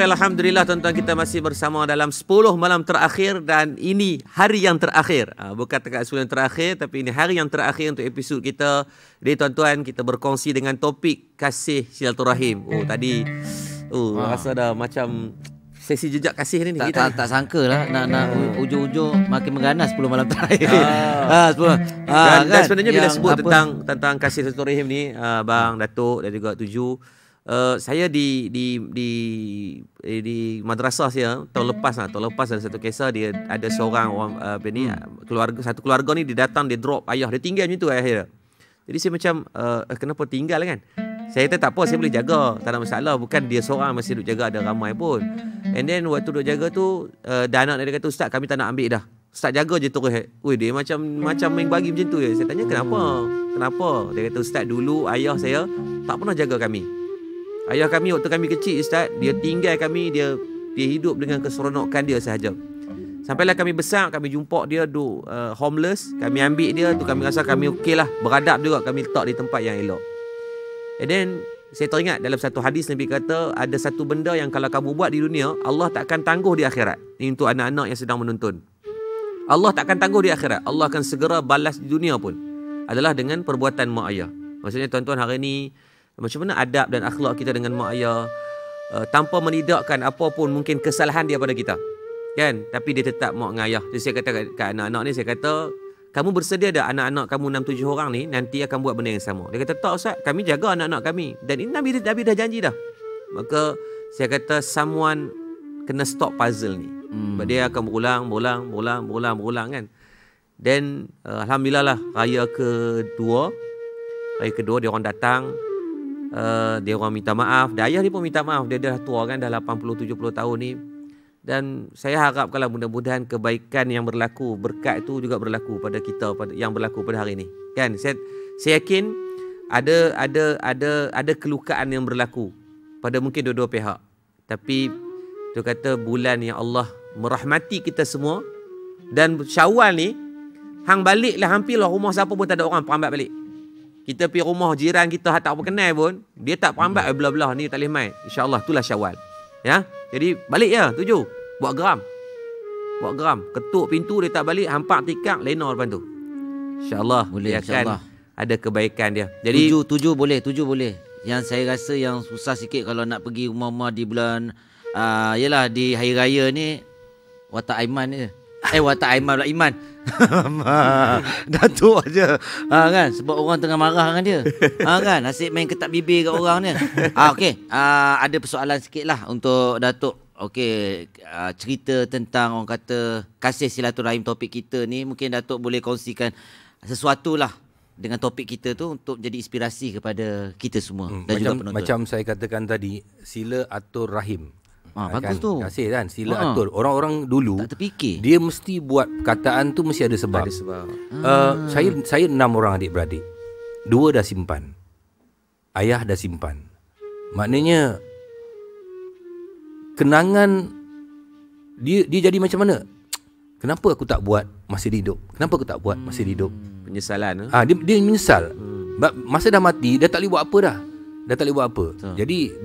Alhamdulillah tuan-tuan, kita masih bersama dalam 10 malam terakhir dan ini hari yang terakhir. Bukan dekat 10 yang terakhir, tapi ini hari yang terakhir untuk episod kita. Jadi tuan-tuan, kita berkongsi dengan topik kasih silaturahim. Tadi rasa dah macam sesi jejak kasih ni. Tak sangka lah nak ujung-ujung makin mengganas 10 malam terakhir. 10. Dan sebenarnya bila sebut tentang kasih silaturahim ni, Bang Datuk dan juga Tuju, saya di madrasah saya tahun lepas ada satu kisah. Dia ada seorang orang satu keluarga ni dia datang, dia drop ayah dia, tinggal macam tu ayah dia. Jadi saya macam kenapa tinggal kan? Saya kata tak apa, saya boleh jaga, tak ada masalah. Bukan dia seorang, masih duk jaga, ada ramai pun. And then waktu duk jaga tu, dah anak dia kata, "Ustaz, kami tak nak ambil dah. Ustaz jaga je terus." Dia macam main bagi macam tu je. Saya tanya kenapa? Dia kata, "Ustaz, dulu ayah saya tak pernah jaga kami. Ayah kami waktu kami kecil, Ustaz, dia tinggal kami, dia hidup dengan keseronokan dia sahaja. Sampailah kami besar, kami jumpa dia duk homeless, kami ambil dia tu, kami rasa kami okey lah, beradab juga, kami letak di tempat yang elok." And then saya teringat dalam satu hadis Nabi kata, ada satu benda yang kalau kamu buat di dunia, Allah tak akan tangguh di akhirat. Ini untuk anak-anak yang sedang menonton. Allah tak akan tangguh di akhirat. Allah akan segera balas di dunia pun. Adalah dengan perbuatan mak ayah. Maksudnya tuan-tuan, hari ni macam mana adab dan akhlak kita dengan mak ayah, tanpa menidakkan apa pun mungkin kesalahan dia pada kita, kan? Tapi dia tetap mak dengan ayah. Jadi saya kata kat anak-anak ni, saya kata, kamu bersedia tak anak-anak kamu 6-7 orang ni nanti akan buat benda yang sama? Dia kata, tak Ustaz, kami jaga anak-anak kami. Dan ini Nabi dah janji dah. Maka saya kata, someone kena stop puzzle ni. Sebab dia akan berulang kan. Dan alhamdulillah lah, raya kedua dia orang datang. Dia orang minta maaf. Dan ayah dia pun minta maaf. Dia dah tua kan, dah 80-70 tahun ni. Dan saya harap kalau mudah-mudahan kebaikan yang berlaku, berkat itu juga berlaku pada kita, yang berlaku pada hari ini. Kan? Saya yakin ada kelukaan yang berlaku pada mungkin dua-dua pihak. Tapi dia kata bulan yang Allah merahmati kita semua. Dan Syawal ni Hang balik lah, hampirlah rumah siapa pun tak ada orang perambat balik. Kita pergi rumah jiran kita tak apa kenal pun, dia tak perambat belah-belah ni tak boleh main. InsyaAllah itulah Syawal. Ya. Jadi balik ya, 7. Buat geram. Buat geram. Ketuk pintu dia tak balik, hampak tikak, lena depan tu. InsyaAllah Boleh, dia akan insyaAllah. ada kebaikan dia. Jadi 7 boleh, 7 boleh. Yang saya rasa yang susah sikit kalau nak pergi rumah-rumah di bulan yalah di hari raya ni, watak Aiman je. Watak Aiman pula, Iman. Datuk aja. Kan sebab orang tengah marah dengan dia. Kan asyik main ketak bibir kat orang ni. Okey, ada persoalan sikit lah untuk Datuk. Okey, cerita tentang orang kata kasih silaturahim, topik kita ni. Mungkin Datuk boleh kongsikan sesuatu lah dengan topik kita tu untuk jadi inspirasi kepada kita semua dan juga penonton. Macam saya katakan tadi, sila atur rahim. Bagus Kan? tu. Kasih kan, sila atur. Orang-orang dulu Tak terfikir. dia mesti buat perkataan tu mesti ada sebab. ada sebab. Saya 6 orang adik-beradik. 2 dah simpan. Ayah dah simpan. Maknanya kenangan dia jadi macam mana? Kenapa aku tak buat masa dia hidup? Kenapa aku tak buat masa dia hidup? Penyesalan. Dia menyesal. Masa dah mati, dah tak boleh buat apa dah. Dah tak boleh buat apa. Jadi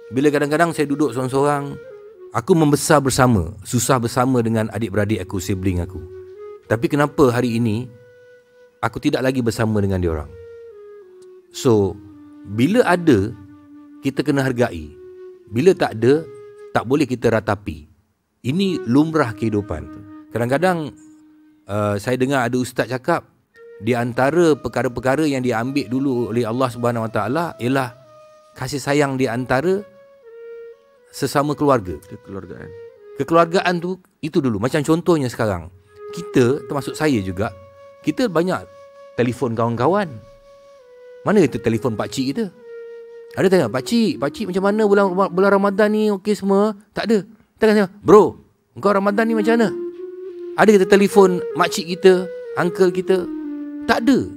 bila kadang-kadang saya duduk seorang-seorang, aku membesar bersama, susah bersama dengan adik-beradik aku, sibling aku. Tapi kenapa hari ini aku tidak lagi bersama dengan diorang? So, bila ada, kita kena hargai. Bila tak ada, tak boleh kita ratapi. Ini lumrah kehidupan. Kadang-kadang saya dengar ada ustaz cakap, di antara perkara-perkara yang diambil dulu oleh Allah Subhanahu Wa Taala ialah kasih sayang di antara sesama keluarga. Kekeluargaan. Kekeluargaan tu itu dulu. Macam contohnya sekarang, kita termasuk saya juga, kita banyak telefon kawan-kawan. Mana itu telefon pakcik kita? Ada tanya, pakcik macam mana bulan Ramadan ni, okey semua? Tak ada. Kita tanya, bro, engkau Ramadan ni macam mana? Ada kita telefon makcik kita, uncle kita? Tak ada.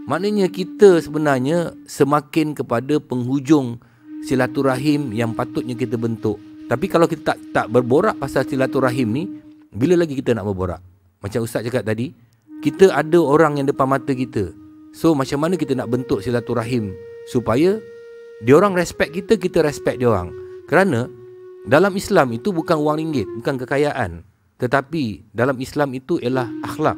Maknanya kita sebenarnya semakin kepada penghujung silaturahim yang patutnya kita bentuk. Tapi kalau kita tak berborak pasal silaturahim ni, bila lagi kita nak berborak? Macam ustaz cakap tadi, kita ada orang yang depan mata kita. So macam mana kita nak bentuk silaturahim supaya diorang respect kita, kita respect diorang. Kerana dalam Islam itu bukan wang ringgit, bukan kekayaan. Tetapi dalam Islam itu ialah akhlak.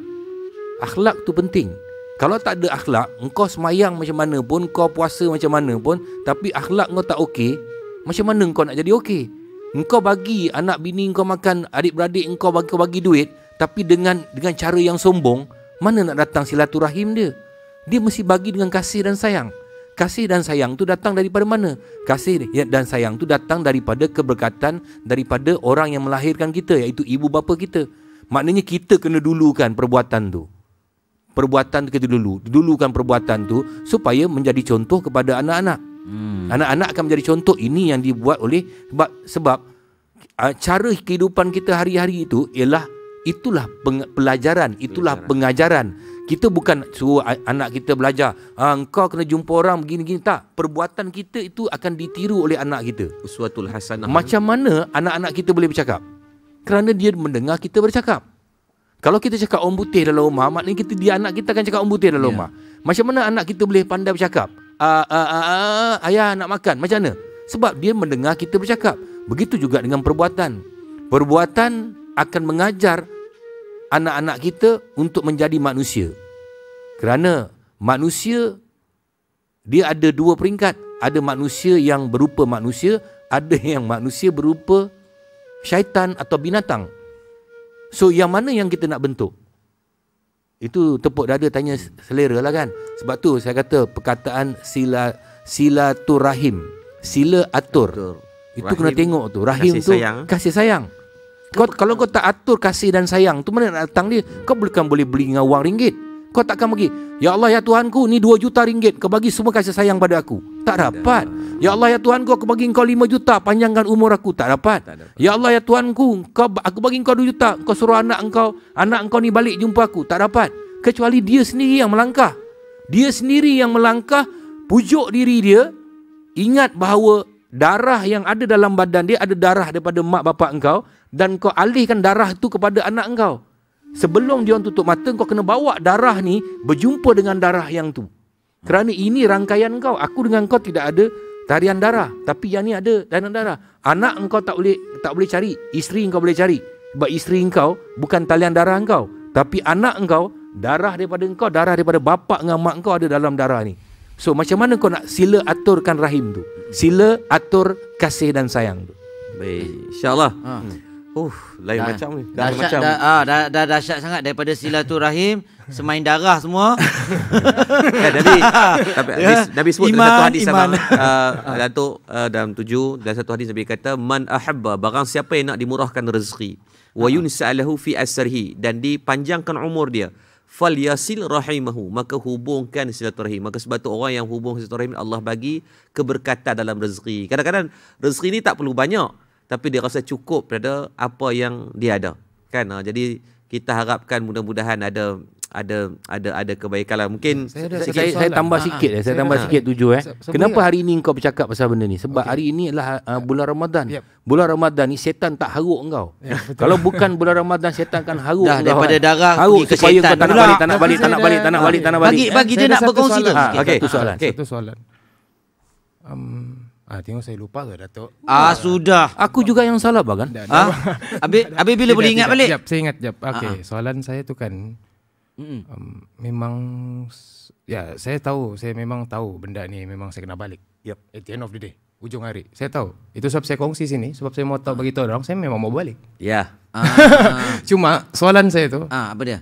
Akhlak tu penting. Kalau tak ada akhlak, engkau semayang macam mana pun, kau puasa macam mana pun, tapi akhlak kau tak okey, macam mana engkau nak jadi okey? Engkau bagi anak bini kau makan, adik-beradik engkau bagi duit, tapi dengan cara yang sombong, mana nak datang silaturahim dia? Dia mesti bagi dengan kasih dan sayang. Kasih dan sayang tu datang daripada mana? Kasih dan sayang tu datang daripada keberkatan daripada orang yang melahirkan kita, iaitu ibu bapa kita. Maknanya kita kena dulukan perbuatan tu. Perbuatan tu kita dulukan perbuatan tu supaya menjadi contoh kepada anak-anak. Anak-anak akan menjadi contoh. Ini yang dibuat oleh sebab cara kehidupan kita hari-hari itu ialah itulah pelajaran, itulah pengajaran. Kita bukan suruh anak kita belajar, engkau kena jumpa orang begini-gini, tak. Perbuatan kita itu akan ditiru oleh anak kita. Uswatul hasanah. Macam mana anak-anak kita boleh bercakap? Kerana dia mendengar kita bercakap. Kalau kita cakap orang putih dalam rumah, maknanya dia anak kita akan cakap orang putih dalam rumah. Macam mana anak kita boleh pandai bercakap? Ayah nak makan. Macam mana? Sebab dia mendengar kita bercakap. Begitu juga dengan perbuatan. Perbuatan akan mengajar anak-anak kita untuk menjadi manusia. Kerana manusia, dia ada 2 peringkat. Ada manusia yang berupa manusia, ada yang manusia berupa syaitan atau binatang. So yang mana yang kita nak bentuk? Itu tepuk dada tanya selera lah kan. Sebab tu saya kata perkataan silaturahim, sila atur. Itu rahim, kena tengok tu. Rahim kasih tu sayang. Kasih sayang. Kalau kau tak atur kasih dan sayang tu, mana nak datang dia? Kau bukan boleh beli dengan wang ringgit. Kau takkan bagi, ya Allah ya Tuhanku, ni 2 juta ringgit, kau bagi semua kasih sayang pada aku. Tak dapat. Ya Allah ya Tuhanku, aku bagi kau 5 juta, panjangkan umur aku. Tak dapat. Ya Allah ya Tuhanku, aku bagi kau 2 juta, kau suruh anak engkau ni balik jumpa aku. Tak dapat. Kecuali dia sendiri yang melangkah. Dia sendiri yang melangkah, pujuk diri dia, ingat bahawa darah yang ada dalam badan dia ada darah daripada mak bapak engkau, dan kau alihkan darah itu kepada anak engkau. Sebelum dia orang tutup mata, kau kena bawa darah ni berjumpa dengan darah yang tu. Kerana ini rangkaian kau. Aku dengan kau tidak ada tarian darah, tapi yang ni ada tarian darah. Anak engkau tak boleh cari, isteri engkau boleh cari. Sebab isteri engkau bukan talian darah engkau, tapi anak engkau, darah daripada engkau, darah daripada bapak dengan mak engkau ada dalam darah ni. So macam mana kau nak sila aturkan rahim tu? Sila atur kasih dan sayang tu. Baik, insya-Allah. Lain macam ni. Dah macam dah dahsyat sangat daripada silaturahim, semain darah semua. Nabi sebut dalam satu hadis sama. Datuk dalam 7 dan satu hadis Nabi kata man ahabba, barang siapa yang nak dimurahkan rezeki, wa yunsa'alahu fi asrihi, dan dipanjangkan umur dia, falyasil rahimahu, maka hubungkan silaturahim. Maka sebab tu orang yang hubung silaturahim, Allah bagi keberkatan dalam rezeki. Kadang-kadang rezeki ni tak perlu banyak, tapi dia rasa cukup pada apa yang dia ada, kan? Jadi kita harapkan mudah-mudahan ada kebaikan lah. Mungkin saya tambah sikit saya tambah sikit Kenapa hari ini kau bercakap pasal benda ni? Sebab hari ini adalah bulan Ramadan. Bulan Ramadan ni setan tak haruk engkau. Kalau bukan bulan Ramadan, setan akan haruk engkau. Daripada darah haruk ke supaya setan. kau tak nak balik. Bagi dia nak berkongsi tu. Satu soalan. Tengok saya lupa ke Datuk? Sudah. Aku juga yang salah bagan. Habis bila boleh ingat balik? Saya ingat jap. Okey, soalan saya tu kan memang ya saya memang tahu benda ni memang saya kena balik. At the end of the day, ujung hari. Saya tahu. Itu sebab saya kongsi sini, sebab saya mau tahu bagi tahu orang saya memang mau balik. Ya. Cuma soalan saya tu, apa dia?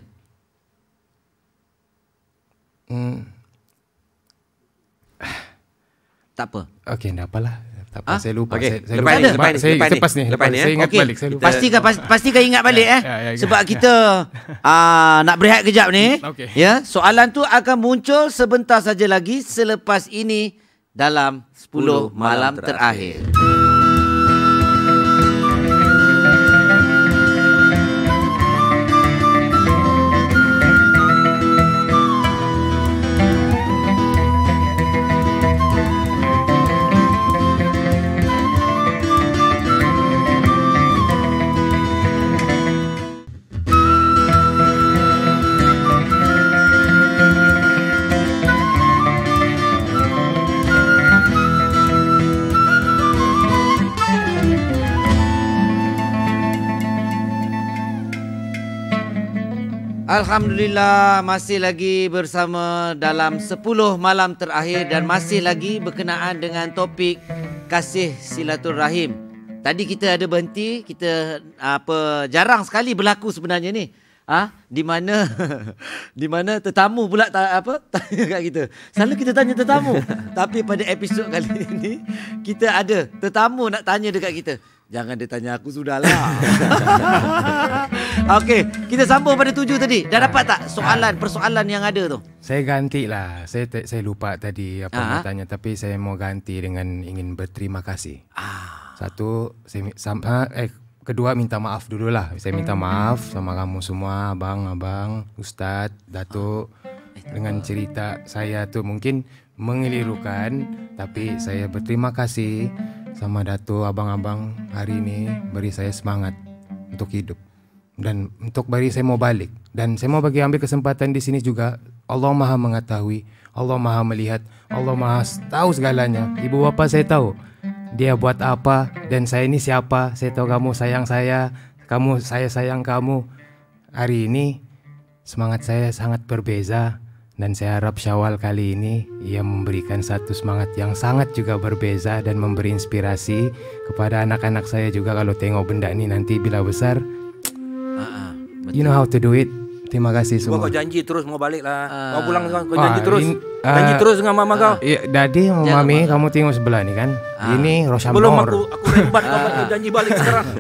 Tak apa. Okey, tak apalah. Tak apa, saya lupa. Okay. Saya lupa. Lepas ni. Saya ingat balik. Saya lupa. Pastikan ingat balik sebab kita nak berehat kejap ni. Okay. Ya, soalan tu akan muncul sebentar saja lagi selepas ini dalam 10 malam terakhir. Alhamdulillah, masih lagi bersama dalam 10 malam terakhir dan masih lagi berkenaan dengan topik kasih silaturahim. Tadi kita ada berhenti, kita jarang sekali berlaku sebenarnya ni. Di mana tetamu pula tanya kat kita. Selalu kita tanya tetamu. Tapi pada episod kali ini kita ada tetamu nak tanya dekat kita. Jangan dia tanya aku, sudahlah. Okey, kita sambung pada 7 tadi. Dah dapat tak persoalan yang ada tu? Saya gantilah. Saya lupa tadi apa mau tanya, tapi saya mau ganti dengan ingin berterima kasih. Satu, kedua minta maaf dululah. Saya minta maaf sama kamu semua, abang, Ustaz, Datuk. Dengan cerita saya tu mungkin mengelirukan, tapi saya berterima kasih sama Datuk, abang-abang hari ini beri saya semangat untuk hidup dan untuk beri saya mau balik. Dan saya mau bagi ambil kesempatan di sini juga. Allah Maha mengetahui, Allah Maha melihat, Allah Maha tahu segalanya. Ibu bapa saya tahu dia buat apa dan saya ini siapa. Saya tahu kamu sayang saya sayang kamu. Hari ini semangat saya sangat berbeza. Dan saya harap Syawal kali ini ia memberikan satu semangat yang sangat juga berbeza dan memberi inspirasi kepada anak-anak saya juga kalau tengok benda ni nanti bila besar. You know how to do it. Terima kasih semua. Kau janji terus mau balik lah. Kau pulang kau janji terus. Janji terus dengan mama kau. Daddy sama mami kamu tengok sebelah ni kan. Ini Rosyamnor. Belum aku rembat kau janji balik sekarang.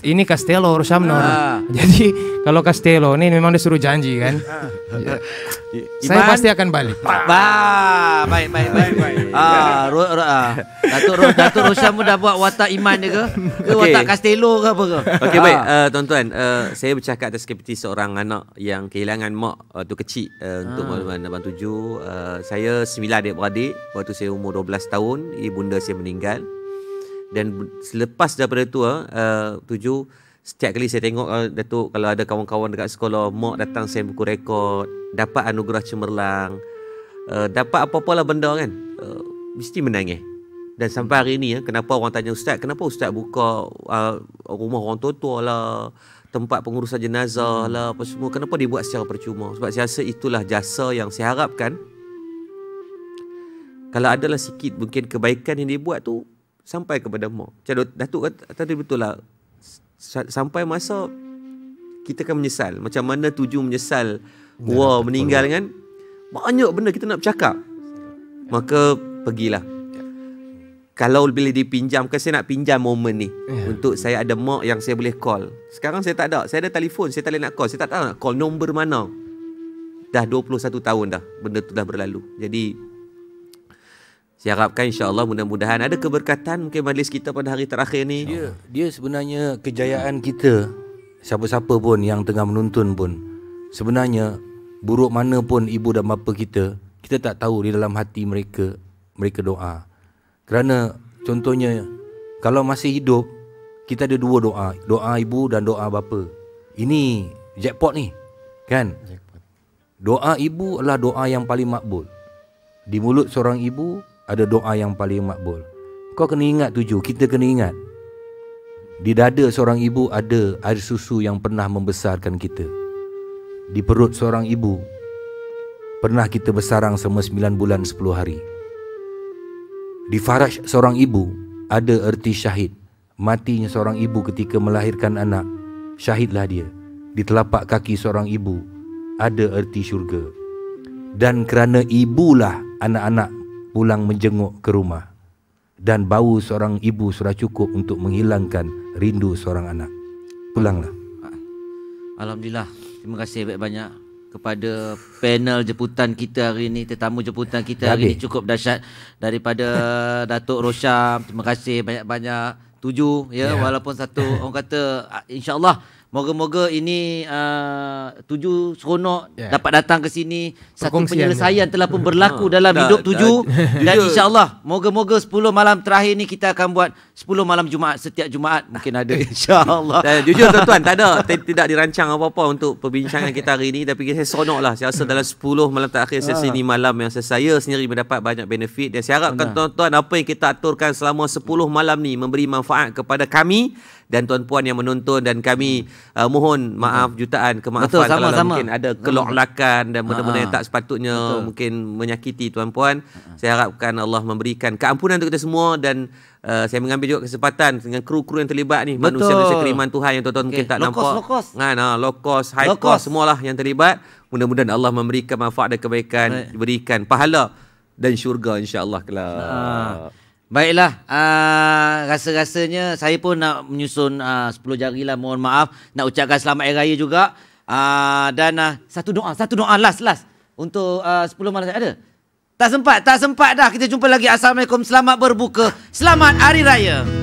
Ini Castello Rosyamnor. Jadi kalau Castello ni memang dia suruh janji kan. Saya pasti akan balik. Baik. Datuk Rosyam dah buat watak iman dia ke? Watak Castello ke apa ke? Okey, baik tuan-tuan, saya bercakap atas seperti seorang anak yang kehilangan mak waktu kecil untuk makluman abang 7. Saya 9 adik-beradik. Waktu saya umur 12 tahun, ibunda saya meninggal. Dan selepas daripada tu 7, Setiap kali saya tengok Datuk, kalau ada kawan-kawan dekat sekolah, mak datang send buku rekod, dapat anugerah cemerlang, dapat apa-apalah benda kan, mesti menangis. Dan sampai hari ni kenapa orang tanya Ustaz, kenapa Ustaz buka rumah orang tua-tua lah, tempat pengurusan jenazah lah, apa semua, kenapa dibuat secara percuma? Sebab saya rasa itulah jasa yang saya harapkan, kalau adalah sikit mungkin kebaikan yang dibuat tu sampai kepada mak. Macam Datuk kata tadi, betul lah, sampai masa kita akan menyesal. Macam mana Tuju menyesal meninggal kan, banyak benda kita nak bercakap. Maka pergilah. Kalau boleh dipinjamkan, saya nak pinjam momen ni untuk saya ada mak yang saya boleh call. Sekarang saya tak ada. Saya ada telefon, saya tak boleh nak call. Saya tak tahu nak call nombor mana. Dah 21 tahun dah benda tu dah berlalu. Jadi saya harapkan insya-Allah mudah-mudahan ada keberkatan mungkin majlis kita pada hari terakhir ni. Dia sebenarnya kejayaan kita, siapa-siapa pun yang tengah menonton pun, sebenarnya buruk mana pun ibu dan bapa kita tak tahu di dalam hati mereka doa. Kerana contohnya kalau masih hidup, kita ada dua doa, doa ibu dan doa bapa. Ini jackpot ni, kan? Doa ibu adalah doa yang paling makbul. Di mulut seorang ibu ada doa yang paling makbul. Kau kena ingat Tuju, kita kena ingat, di dada seorang ibu ada air susu yang pernah membesarkan kita. Di perut seorang ibu pernah kita bersarang selama 9 bulan 10 hari. Di faraj seorang ibu ada erti syahid. Matinya seorang ibu ketika melahirkan anak, syahidlah dia. Di telapak kaki seorang ibu ada erti syurga. Dan kerana ibulah anak-anak pulang menjenguk ke rumah. Dan bau seorang ibu sudah cukup untuk menghilangkan rindu seorang anak. Pulanglah. Alhamdulillah. Terima kasih banyak-banyak kepada panel jemputan kita hari ini, tetamu jemputan kita hari ini cukup dahsyat daripada Datuk Rosyam. Terima kasih banyak-banyak. Tuju walaupun satu orang kata insya-Allah moga-moga ini Tuju seronok dapat datang ke sini. Satu penyelesaian telah pun berlaku dalam hidup Tuju. Dan insya-Allah moga-moga 10 malam terakhir ni kita akan buat 10 malam Jumaat, setiap Jumaat mungkin ada insya-Allah. Jujur tuan-tuan, tidak dirancang apa-apa untuk perbincangan kita hari ini, tapi saya seronok lah. Saya rasa dalam 10 malam terakhir sesi ini malam yang saya sendiri mendapat banyak benefit, dan saya harapkan tuan-tuan apa yang kita aturkan selama 10 malam ni memberi manfaat kepada kami dan tuan-puan yang menonton, dan kami mohon maaf jutaan kemaafan kalau mungkin ada kelok-lakan dan benda-benda yang tak sepatutnya mungkin menyakiti tuan-puan. Saya harapkan Allah memberikan keampunan untuk kita semua, dan saya mengambil juga kesempatan dengan kru-kru yang terlibat ni, manusia-manusia keriman Tuhan yang tuan-tuan mungkin tak nampak. Low cost, high cost, semualah yang terlibat. Mudah-mudahan Allah memberikan manfaat dan kebaikan, berikan pahala dan syurga insya-Allah kelak. Baiklah, rasa-rasanya saya pun nak menyusun 10 jari lah, mohon maaf. Nak ucapkan selamat hari raya juga. Dan satu doa last untuk 10 malam ada. Tak sempat dah. Kita jumpa lagi. Assalamualaikum, selamat berbuka, selamat hari raya.